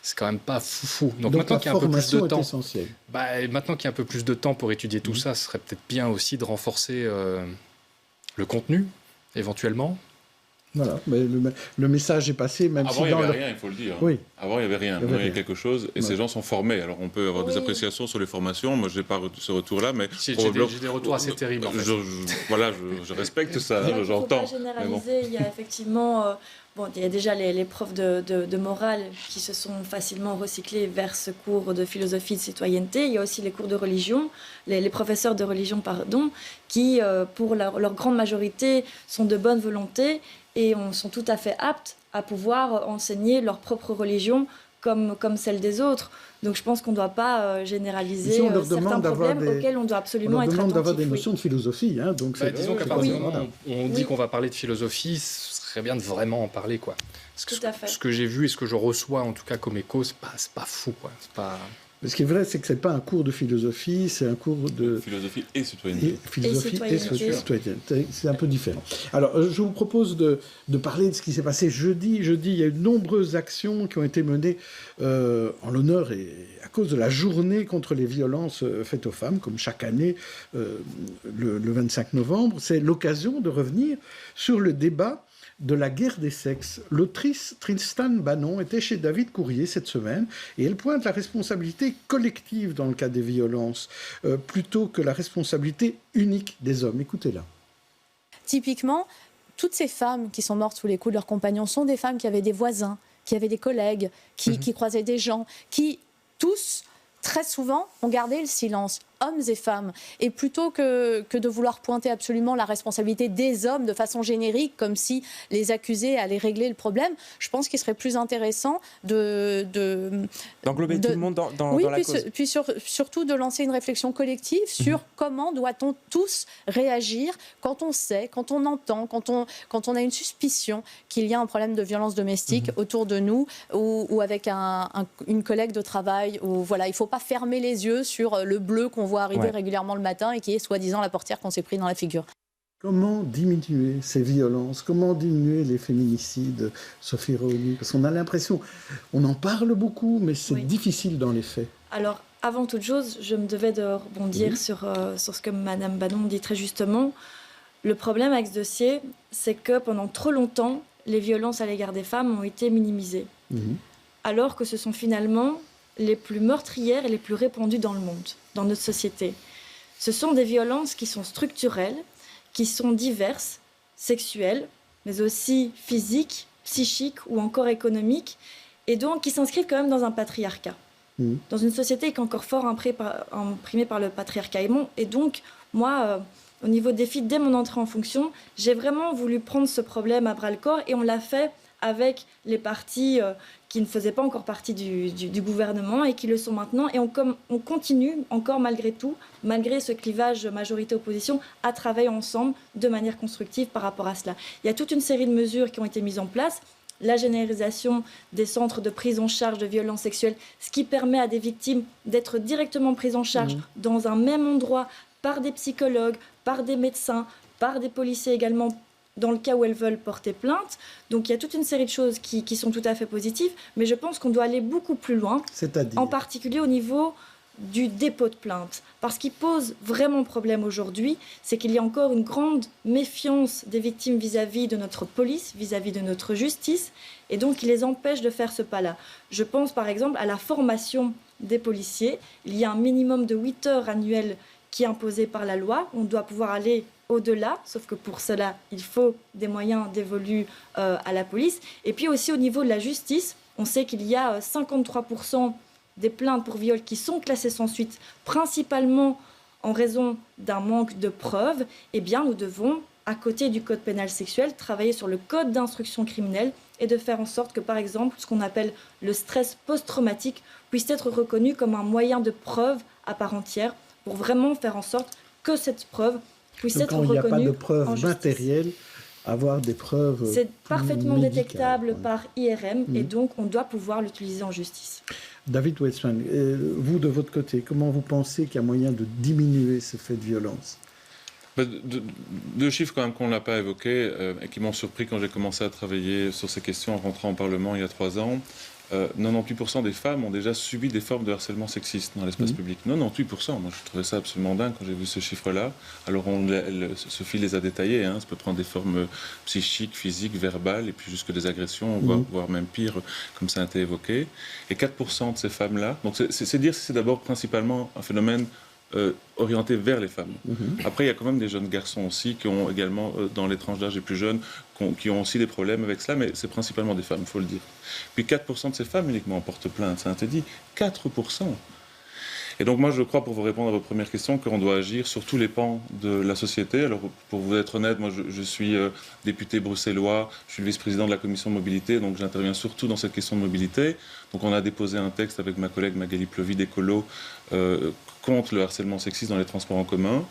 C'est quand même pas foufou. Donc maintenant qu'il y a un peu plus de temps, maintenant qu'il y a un peu plus de temps pour étudier tout ça, ce serait peut-être bien aussi de renforcer le contenu, éventuellement. Voilà, mais le message est passé, même Avant, si il n'y avait rien, il faut le dire. Oui. Avant, il n'y avait rien. Maintenant, il y a quelque chose, et ces gens sont formés. Alors, on peut avoir des appréciations sur les formations. Moi, je n'ai pas ce retour-là, mais... J'ai des retours assez terribles, en fait. Je respecte ça, j'entends. Il ne faut pas généraliser. Il y a effectivement... il y a déjà les profs de morale qui se sont facilement recyclés vers ce cours de philosophie de citoyenneté. Il y a aussi les cours de religion, les professeurs de religion, qui, pour leur grande majorité, sont de bonne volonté et sont tout à fait aptes à pouvoir enseigner leur propre religion comme celle des autres. Donc je pense qu'on ne doit pas généraliser certains problèmes auxquels on doit absolument être attentif. On demande d'avoir des notions de philosophie. Hein, donc disons qu'à partir du moment où on dit qu'on va parler de philosophie, ce serait bien de vraiment en parler, quoi. Ce que j'ai vu et ce que je reçois, en tout cas comme écho, c'est pas fou, quoi. C'est pas... Mais ce qui est vrai, c'est que ce n'est pas un cours de philosophie, c'est un cours de... Philosophie et citoyenneté. Philosophie et citoyenneté. C'est un peu différent. Alors, je vous propose de parler de ce qui s'est passé jeudi. Jeudi, il y a eu de nombreuses actions qui ont été menées en l'honneur et à cause de la journée contre les violences faites aux femmes, comme chaque année, le 25 novembre. C'est l'occasion de revenir sur le débat de la guerre des sexes. L'autrice Tristan Banon était chez David Courrier cette semaine et elle pointe la responsabilité collective dans le cas des violences plutôt que la responsabilité unique des hommes. Écoutez-la. Typiquement, toutes ces femmes qui sont mortes sous les coups de leurs compagnons sont des femmes qui avaient des voisins, qui avaient des collègues, qui croisaient des gens, qui tous, très souvent, ont gardé le silence. hommes et femmes. Et plutôt que de vouloir pointer absolument la responsabilité des hommes de façon générique, comme si les accusés allaient régler le problème, je pense qu'il serait plus intéressant d'englober tout le monde dans la cause. Puis surtout de lancer une réflexion collective sur comment doit-on tous réagir quand on sait, quand on entend, quand on a une suspicion qu'il y a un problème de violence domestique autour de nous ou avec une collègue de travail. Voilà, il ne faut pas fermer les yeux sur le bleu qu'on voit arriver régulièrement le matin et qui est soi-disant la portière qu'on s'est pris dans la figure. Comment diminuer ces violences? Comment diminuer les féminicides, Sophie Raoni? Parce qu'on a l'impression, on en parle beaucoup, mais c'est difficile dans les faits. Alors, avant toute chose, je me devais de rebondir sur ce que Madame Banon dit très justement. Le problème avec ce dossier, c'est que pendant trop longtemps, les violences à l'égard des femmes ont été minimisées. Alors que ce sont finalement les plus meurtrières et les plus répandues dans le monde, dans notre société. Ce sont des violences qui sont structurelles, qui sont diverses, sexuelles, mais aussi physiques, psychiques ou encore économiques, et donc qui s'inscrivent quand même dans un patriarcat. Dans une société qui est encore fort imprimée par le patriarcat. Et donc, moi, au niveau des filles, dès mon entrée en fonction, j'ai vraiment voulu prendre ce problème à bras-le-corps, et on l'a fait avec les partis qui ne faisaient pas encore partie du gouvernement et qui le sont maintenant. Et on continue encore malgré tout, malgré ce clivage majorité-opposition, à travailler ensemble de manière constructive par rapport à cela. Il y a toute une série de mesures qui ont été mises en place. La généralisation des centres de prise en charge de violences sexuelles, ce qui permet à des victimes d'être directement prises en charge dans un même endroit par des psychologues, par des médecins, par des policiers également, dans le cas où elles veulent porter plainte. Donc il y a toute une série de choses qui sont tout à fait positives, mais je pense qu'on doit aller beaucoup plus loin, en particulier au niveau du dépôt de plainte. Parce qu'il pose vraiment problème aujourd'hui, c'est qu'il y a encore une grande méfiance des victimes vis-à-vis de notre police, vis-à-vis de notre justice, et donc il les empêche de faire ce pas-là. Je pense par exemple à la formation des policiers. Il y a un minimum de 8 heures annuelles qui est imposé par la loi. On doit pouvoir aller au-delà, sauf que pour cela, il faut des moyens dévolus à la police. Et puis aussi au niveau de la justice, on sait qu'il y a 53% des plaintes pour viol qui sont classées sans suite, principalement en raison d'un manque de preuves. Eh bien, nous devons, à côté du code pénal sexuel, travailler sur le code d'instruction criminelle et de faire en sorte que, par exemple, ce qu'on appelle le stress post-traumatique puisse être reconnu comme un moyen de preuve à part entière pour vraiment faire en sorte que cette preuve puisse être reconnue. Quand il n'y a pas de preuves matérielles, avoir des preuves. C'est parfaitement médicales, détectable par IRM et donc on doit pouvoir l'utiliser en justice. David Weitzman, vous de votre côté, comment vous pensez qu'il y a moyen de diminuer ce fait de violence? Deux chiffres quand même qu'on n'a pas évoqués et qui m'ont surpris quand j'ai commencé à travailler sur ces questions en rentrant au Parlement il y a 3 ans. 98% des femmes ont déjà subi des formes de harcèlement sexiste dans l'espace public. 98%, moi je trouvais ça absolument dingue quand j'ai vu ce chiffre-là. Alors Sophie les a détaillés, ça peut prendre des formes psychiques, physiques, verbales, et puis jusque des agressions, voire même pire, comme ça a été évoqué. Et 4% de ces femmes-là, donc c'est dire que c'est d'abord principalement un phénomène orienté vers les femmes. Après, il y a quand même des jeunes garçons aussi qui ont également, dans les tranches d'âge les plus jeunes, qui ont aussi des problèmes avec cela, mais c'est principalement des femmes, il faut le dire. Puis 4% de ces femmes uniquement portent plainte, ça a été dit, 4%. Et donc moi, je crois, pour vous répondre à votre première question, qu'on doit agir sur tous les pans de la société. Alors, pour vous être honnête, moi, je suis député bruxellois, je suis le vice-président de la commission de mobilité, donc j'interviens surtout dans cette question de mobilité. Donc on a déposé un texte avec ma collègue Magali Plevy d'Écolo contre le harcèlement sexiste dans les transports en commun.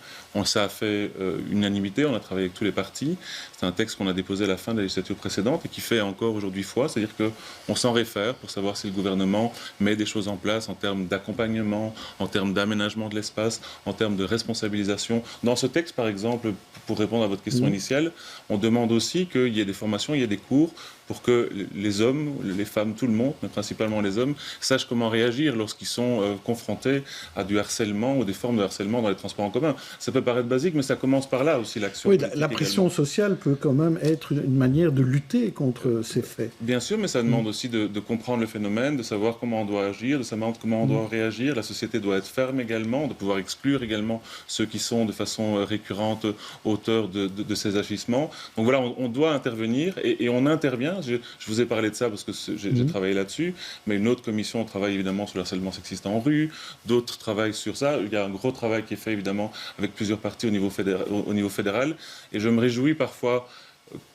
Ça a fait unanimité, on a travaillé avec tous les partis. C'est un texte qu'on a déposé à la fin de la législature précédente et qui fait encore aujourd'hui foi, c'est-à-dire qu'on s'en réfère pour savoir si le gouvernement met des choses en place en termes d'accompagnement, en termes d'aménagement de l'espace, en termes de responsabilisation. Dans ce texte, par exemple, pour répondre à votre question initiale, on demande aussi qu'il y ait des formations, il y ait des cours pour que les hommes, les femmes, tout le monde, mais principalement les hommes, sachent comment réagir lorsqu'ils sont confrontés à du harcèlement ou des formes de harcèlement dans les transports en commun. Ça peut paraître basique, mais ça commence par là aussi, l'action. Oui, la pression sociale peut quand même être une manière de lutter contre ces faits. Bien sûr, mais ça demande aussi de comprendre le phénomène, de savoir comment on doit agir, de savoir comment on doit réagir. La société doit être ferme également, de pouvoir exclure également ceux qui sont de façon récurrente auteurs de ces agissements. Donc voilà, on doit intervenir et on intervient Je vous ai parlé de ça parce que j'ai travaillé là-dessus, mais une autre commission travaille évidemment sur le harcèlement sexiste en rue, d'autres travaillent sur ça. Il y a un gros travail qui est fait évidemment avec plusieurs parties au niveau fédéral. Et je me réjouis parfois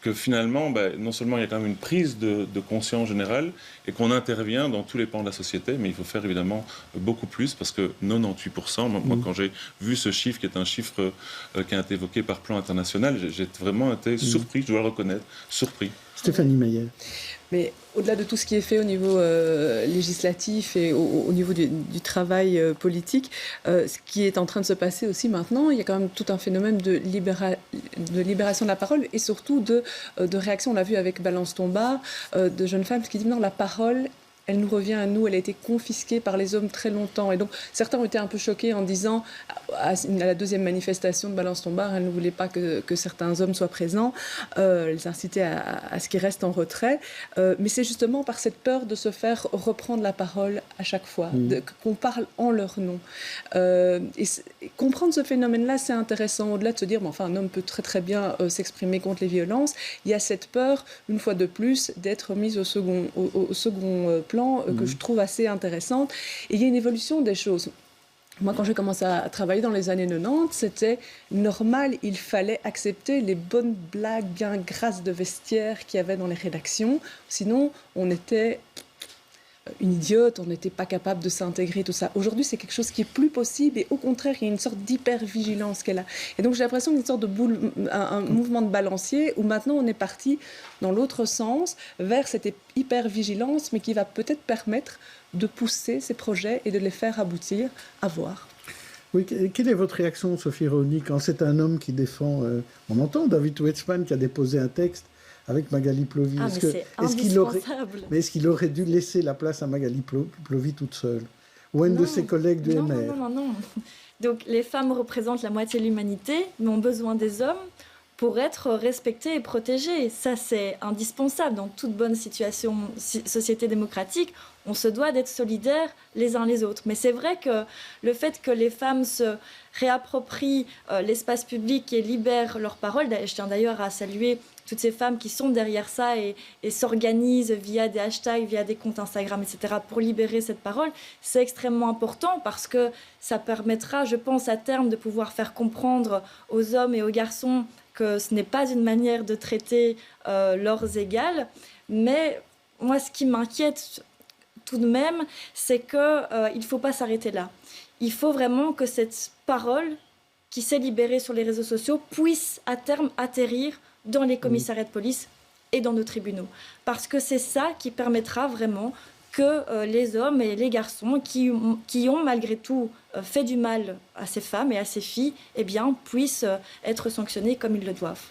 que finalement, non seulement il y a quand même une prise de conscience générale et qu'on intervient dans tous les pans de la société, mais il faut faire évidemment beaucoup plus parce que 98%, moi quand j'ai vu ce chiffre qui est un chiffre qui a été évoqué par Plan International, j'ai vraiment été surpris, je dois le reconnaître, surpris. Stéphanie Meyer. Mais au-delà de tout ce qui est fait au niveau législatif et au niveau du travail politique, ce qui est en train de se passer aussi maintenant, il y a quand même tout un phénomène de libération de la parole et surtout de réaction. On l'a vu avec Balance ton bar, de jeunes femmes qui disent non, la parole, elle nous revient à nous, elle a été confisquée par les hommes très longtemps. Et donc, certains ont été un peu choqués en disant, à la deuxième manifestation de Balance ton bar, elle ne voulait pas que certains hommes soient présents. Elle incitait à ce qu'ils restent en retrait. Mais c'est justement par cette peur de se faire reprendre la parole à chaque fois, qu'on parle en leur nom. Et comprendre ce phénomène-là, c'est intéressant. Au-delà de se dire, un homme peut très très bien s'exprimer contre les violences, il y a cette peur, une fois de plus, d'être mise au second plan, que je trouve assez intéressante. Et il y a une évolution des choses. Moi, quand j'ai commencé à travailler dans les années 90, c'était normal, il fallait accepter les bonnes blagues bien grasses de vestiaire qu'il y avait dans les rédactions. Sinon, on était une idiote, on n'était pas capable de s'intégrer, tout ça. Aujourd'hui, c'est quelque chose qui est plus possible et au contraire, il y a une sorte d'hyper-vigilance qu'elle a. Et donc, j'ai l'impression qu'il y a une sorte de un mouvement de balancier où maintenant, on est parti dans l'autre sens, vers cette hyper-vigilance, mais qui va peut-être permettre de pousser ces projets et de les faire aboutir, à voir. Oui, quelle est votre réaction, Sophie Raoni, quand c'est un homme qui défend... on entend David Wetzmann qui a déposé un texte avec Magali Plovy. Est-ce qu'il aurait dû laisser la place à Magali Plovy toute seule? Ou une de ses collègues du MR? Non. Donc les femmes représentent la moitié de l'humanité, mais ont besoin des hommes pour être respectées et protégées. Ça, c'est indispensable. Dans toute bonne société démocratique, on se doit d'être solidaires les uns les autres. Mais c'est vrai que le fait que les femmes se réapproprient l'espace public et libèrent leur parole, je tiens d'ailleurs à saluer toutes ces femmes qui sont derrière ça et s'organisent via des hashtags, via des comptes Instagram, etc., pour libérer cette parole, c'est extrêmement important parce que ça permettra, je pense, à terme de pouvoir faire comprendre aux hommes et aux garçons que ce n'est pas une manière de traiter leurs égales. Mais moi, ce qui m'inquiète tout de même, c'est qu'il ne faut pas s'arrêter là. Il faut vraiment que cette parole qui s'est libérée sur les réseaux sociaux puisse à terme atterrir dans les commissariats de police et dans nos tribunaux. Parce que c'est ça qui permettra vraiment que les hommes et les garçons qui ont malgré tout fait du mal à ces femmes et à ces filles, puissent être sanctionnés comme ils le doivent.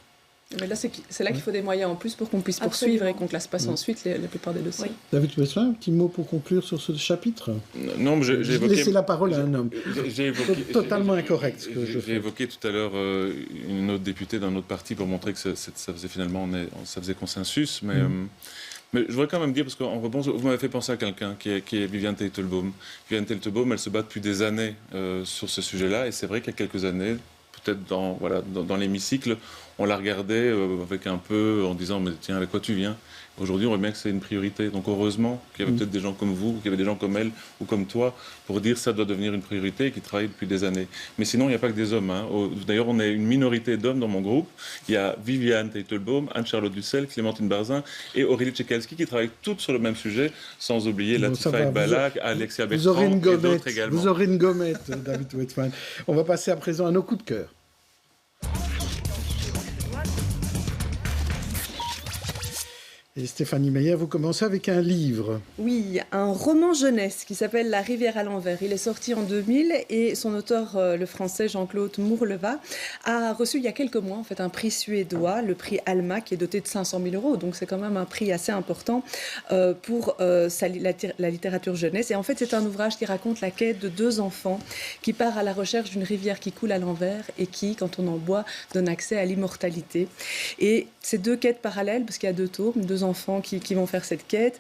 Mais là, c'est là qu'il faut des moyens en plus pour qu'on puisse poursuivre et qu'on ne classe pas ensuite la plupart des dossiers. Oui. David, tu veux faire un petit mot pour conclure sur ce chapitre? Non, mais j'ai évoqué... laissé la parole à un homme. Totalement incorrect ce que je fais. J'ai évoqué tout à l'heure une autre députée d'un autre parti pour montrer que ça faisait finalement ça faisait consensus, mais je voudrais quand même dire, parce qu'en réponse, vous m'avez fait penser à quelqu'un qui est Viviane Teitelbaum. Viviane Teitelbaum, elle se bat depuis des années sur ce sujet-là, et c'est vrai qu'il y a quelques années, peut-être dans l'hémicycle, on la regardait avec un peu en disant mais tiens, avec quoi tu viens? Aujourd'hui, on voit bien que c'est une priorité. Donc heureusement qu'il y avait peut-être des gens comme vous, qu'il y avait des gens comme elle ou comme toi pour dire ça doit devenir une priorité et qui travaillent depuis des années. Mais sinon, il n'y a pas que des hommes. D'ailleurs, on est une minorité d'hommes dans mon groupe. Il y a Viviane Teitelbaum, Anne-Charlotte Dussel, Clémentine Barzin et Aurélie Tchekalski qui travaillent toutes sur le même sujet, sans oublier Latifa Ekbalak, Alexia Bertrand et d'autres également. Vous aurez une gommette, David Wetzmann. On va passer à présent à nos coups de cœur. Et Stéphanie Meyer, vous commencez avec un livre. Oui, un roman jeunesse qui s'appelle La rivière à l'envers. Il est sorti en 2000 et son auteur, le français Jean-Claude Mourleva, a reçu il y a quelques mois un prix suédois, le prix Alma, qui est doté de 500 000 €. Donc c'est quand même un prix assez important pour la littérature jeunesse. Et en fait, c'est un ouvrage qui raconte la quête de deux enfants qui part à la recherche d'une rivière qui coule à l'envers et qui, quand on en boit, donne accès à l'immortalité. Et ces deux quêtes parallèles, parce qu'il y a deux tours, deux enfants qui vont faire cette quête,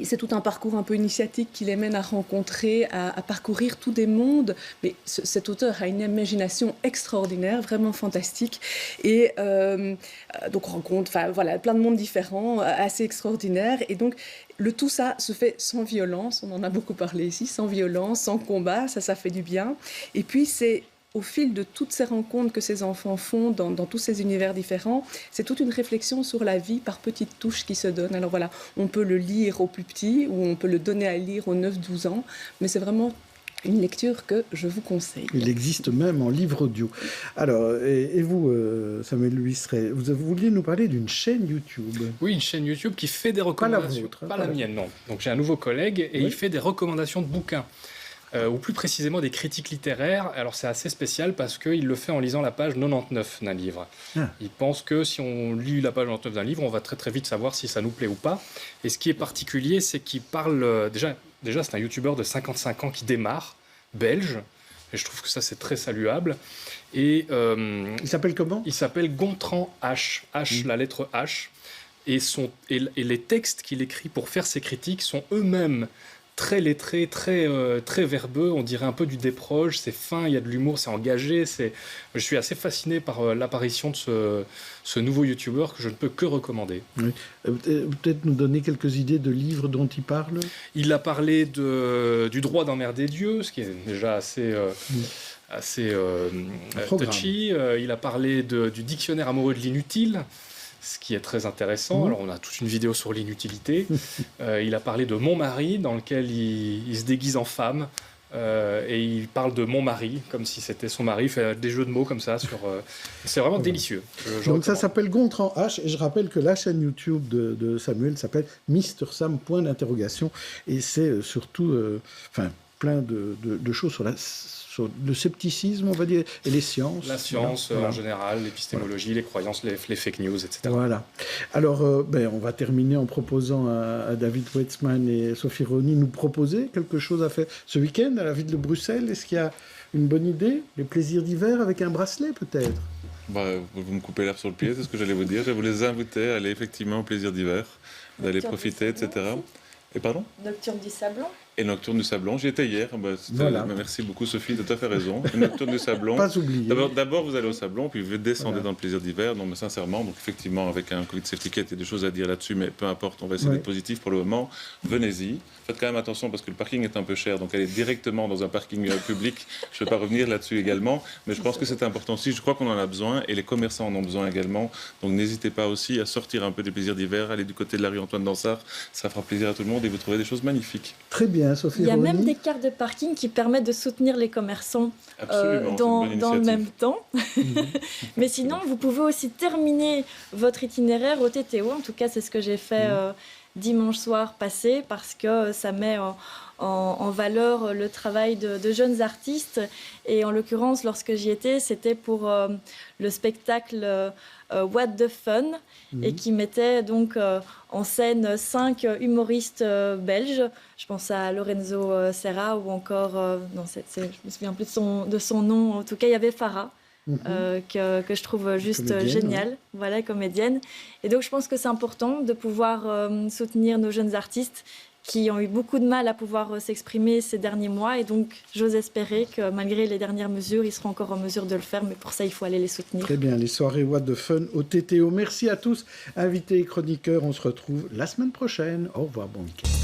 c'est tout un parcours un peu initiatique qui les mène à rencontrer, à parcourir tous des mondes. Mais cet auteur a une imagination extraordinaire, vraiment fantastique. Et donc rencontre plein de mondes différents, assez extraordinaires. Et donc tout ça se fait sans violence, on en a beaucoup parlé ici, sans violence, sans combat, ça fait du bien. Et puis c'est au fil de toutes ces rencontres que ces enfants font dans tous ces univers différents, c'est toute une réflexion sur la vie par petites touches qui se donnent. Alors voilà, on peut le lire aux plus petits ou on peut le donner à lire aux 9-12 ans, mais c'est vraiment une lecture que je vous conseille. Il existe même en livre audio. Alors, et vous, Samuel Luisret, vous vouliez nous parler d'une chaîne YouTube? Oui, une chaîne YouTube qui fait des recommandations. Pas la vôtre. Pas la mienne, non. Donc j'ai un nouveau collègue et il fait des recommandations de bouquins. Ou plus précisément des critiques littéraires. Alors c'est assez spécial parce qu'il le fait en lisant la page 99 d'un livre. Il pense que si on lit la page 99 d'un livre, on va très très vite savoir si ça nous plaît ou pas. Et ce qui est particulier, c'est qu'il parle... Déjà c'est un youtubeur de 55 ans qui démarre, belge, et je trouve que ça c'est très saluable. Et, il s'appelle comment? Il s'appelle Gontran H, la lettre H. Et les textes qu'il écrit pour faire ses critiques sont eux-mêmes très lettré, très verbeux, on dirait un peu du Desproges, c'est fin, il y a de l'humour, c'est engagé. Je suis assez fasciné par l'apparition de ce nouveau youtubeur que je ne peux que recommander. Oui. Peut-être nous donner quelques idées de livres dont il parle? Il a parlé du droit d'emmerder Dieu, ce qui est déjà assez touchy. Il a parlé du dictionnaire amoureux de l'inutile, ce qui est très intéressant. Alors, on a toute une vidéo sur l'inutilité. Il a parlé de Mon mari, dans lequel il se déguise en femme. Et il parle de Mon mari, comme si c'était son mari. Il fait des jeux de mots comme ça. C'est vraiment délicieux. Donc, ça s'appelle Gontran H. Et je rappelle que la chaîne YouTube de Samuel s'appelle Mr Sam, point d'interrogation. Et c'est surtout plein de choses sur le scepticisme, on va dire, et les sciences. La science, en général, l'épistémologie, les croyances, les fake news, etc. Voilà. Alors, on va terminer en proposant à David Wetzmann et Sophie Rony nous proposer quelque chose à faire ce week-end à la ville de Bruxelles. Est-ce qu'il y a une bonne idée? Les plaisirs d'hiver avec un bracelet, peut-être? Vous me coupez l'herbe sur le pied, c'est ce que j'allais vous dire. Je vais vous les inviter à aller effectivement au plaisir d'hiver, d'aller profiter, etc. Et pardon? Nocturne du Sablon. Et Nocturne du Sablon, j'y étais hier. Voilà. Merci beaucoup Sophie, tu as tout à fait raison. Et Nocturne du Sablon. Pas oublié. D'abord vous allez au Sablon, puis vous descendez dans le plaisir d'hiver. Non mais sincèrement, donc effectivement avec un Covid safety kit, il y a des choses à dire là-dessus, mais peu importe, on va essayer d'être positif pour le moment. Venez-y. Faites quand même attention parce que le parking est un peu cher, donc allez directement dans un parking public. Je ne vais pas revenir là-dessus également, mais je pense que c'est important aussi. Je crois qu'on en a besoin et les commerçants en ont besoin également. Donc n'hésitez pas aussi à sortir un peu des plaisirs d'hiver, aller du côté de la rue Antoine Dansart. Ça fera plaisir à tout le monde et vous trouverez des choses magnifiques. Très bien, Sophie. Il y a même des cartes de parking qui permettent de soutenir les commerçants dans le même temps. Mais sinon, vous pouvez aussi terminer votre itinéraire au TTO. En tout cas, c'est ce que j'ai fait dimanche soir passé parce que ça met en valeur le travail de jeunes artistes. Et en l'occurrence, lorsque j'y étais, c'était pour le spectacle What the Fun et qui mettait donc en scène 5 humoristes belges. Je pense à Lorenzo Serra ou encore, je me souviens plus de son nom. En tout cas, il y avait Farah. Que je trouve juste géniale, voilà, comédienne. Et donc je pense que c'est important de pouvoir soutenir nos jeunes artistes qui ont eu beaucoup de mal à pouvoir s'exprimer ces derniers mois. Et donc j'ose espérer que malgré les dernières mesures, ils seront encore en mesure de le faire. Mais pour ça, il faut aller les soutenir. Très bien, les soirées What the Fun au TTO. Merci à tous, invités et chroniqueurs. On se retrouve la semaine prochaine. Au revoir, bon week-end.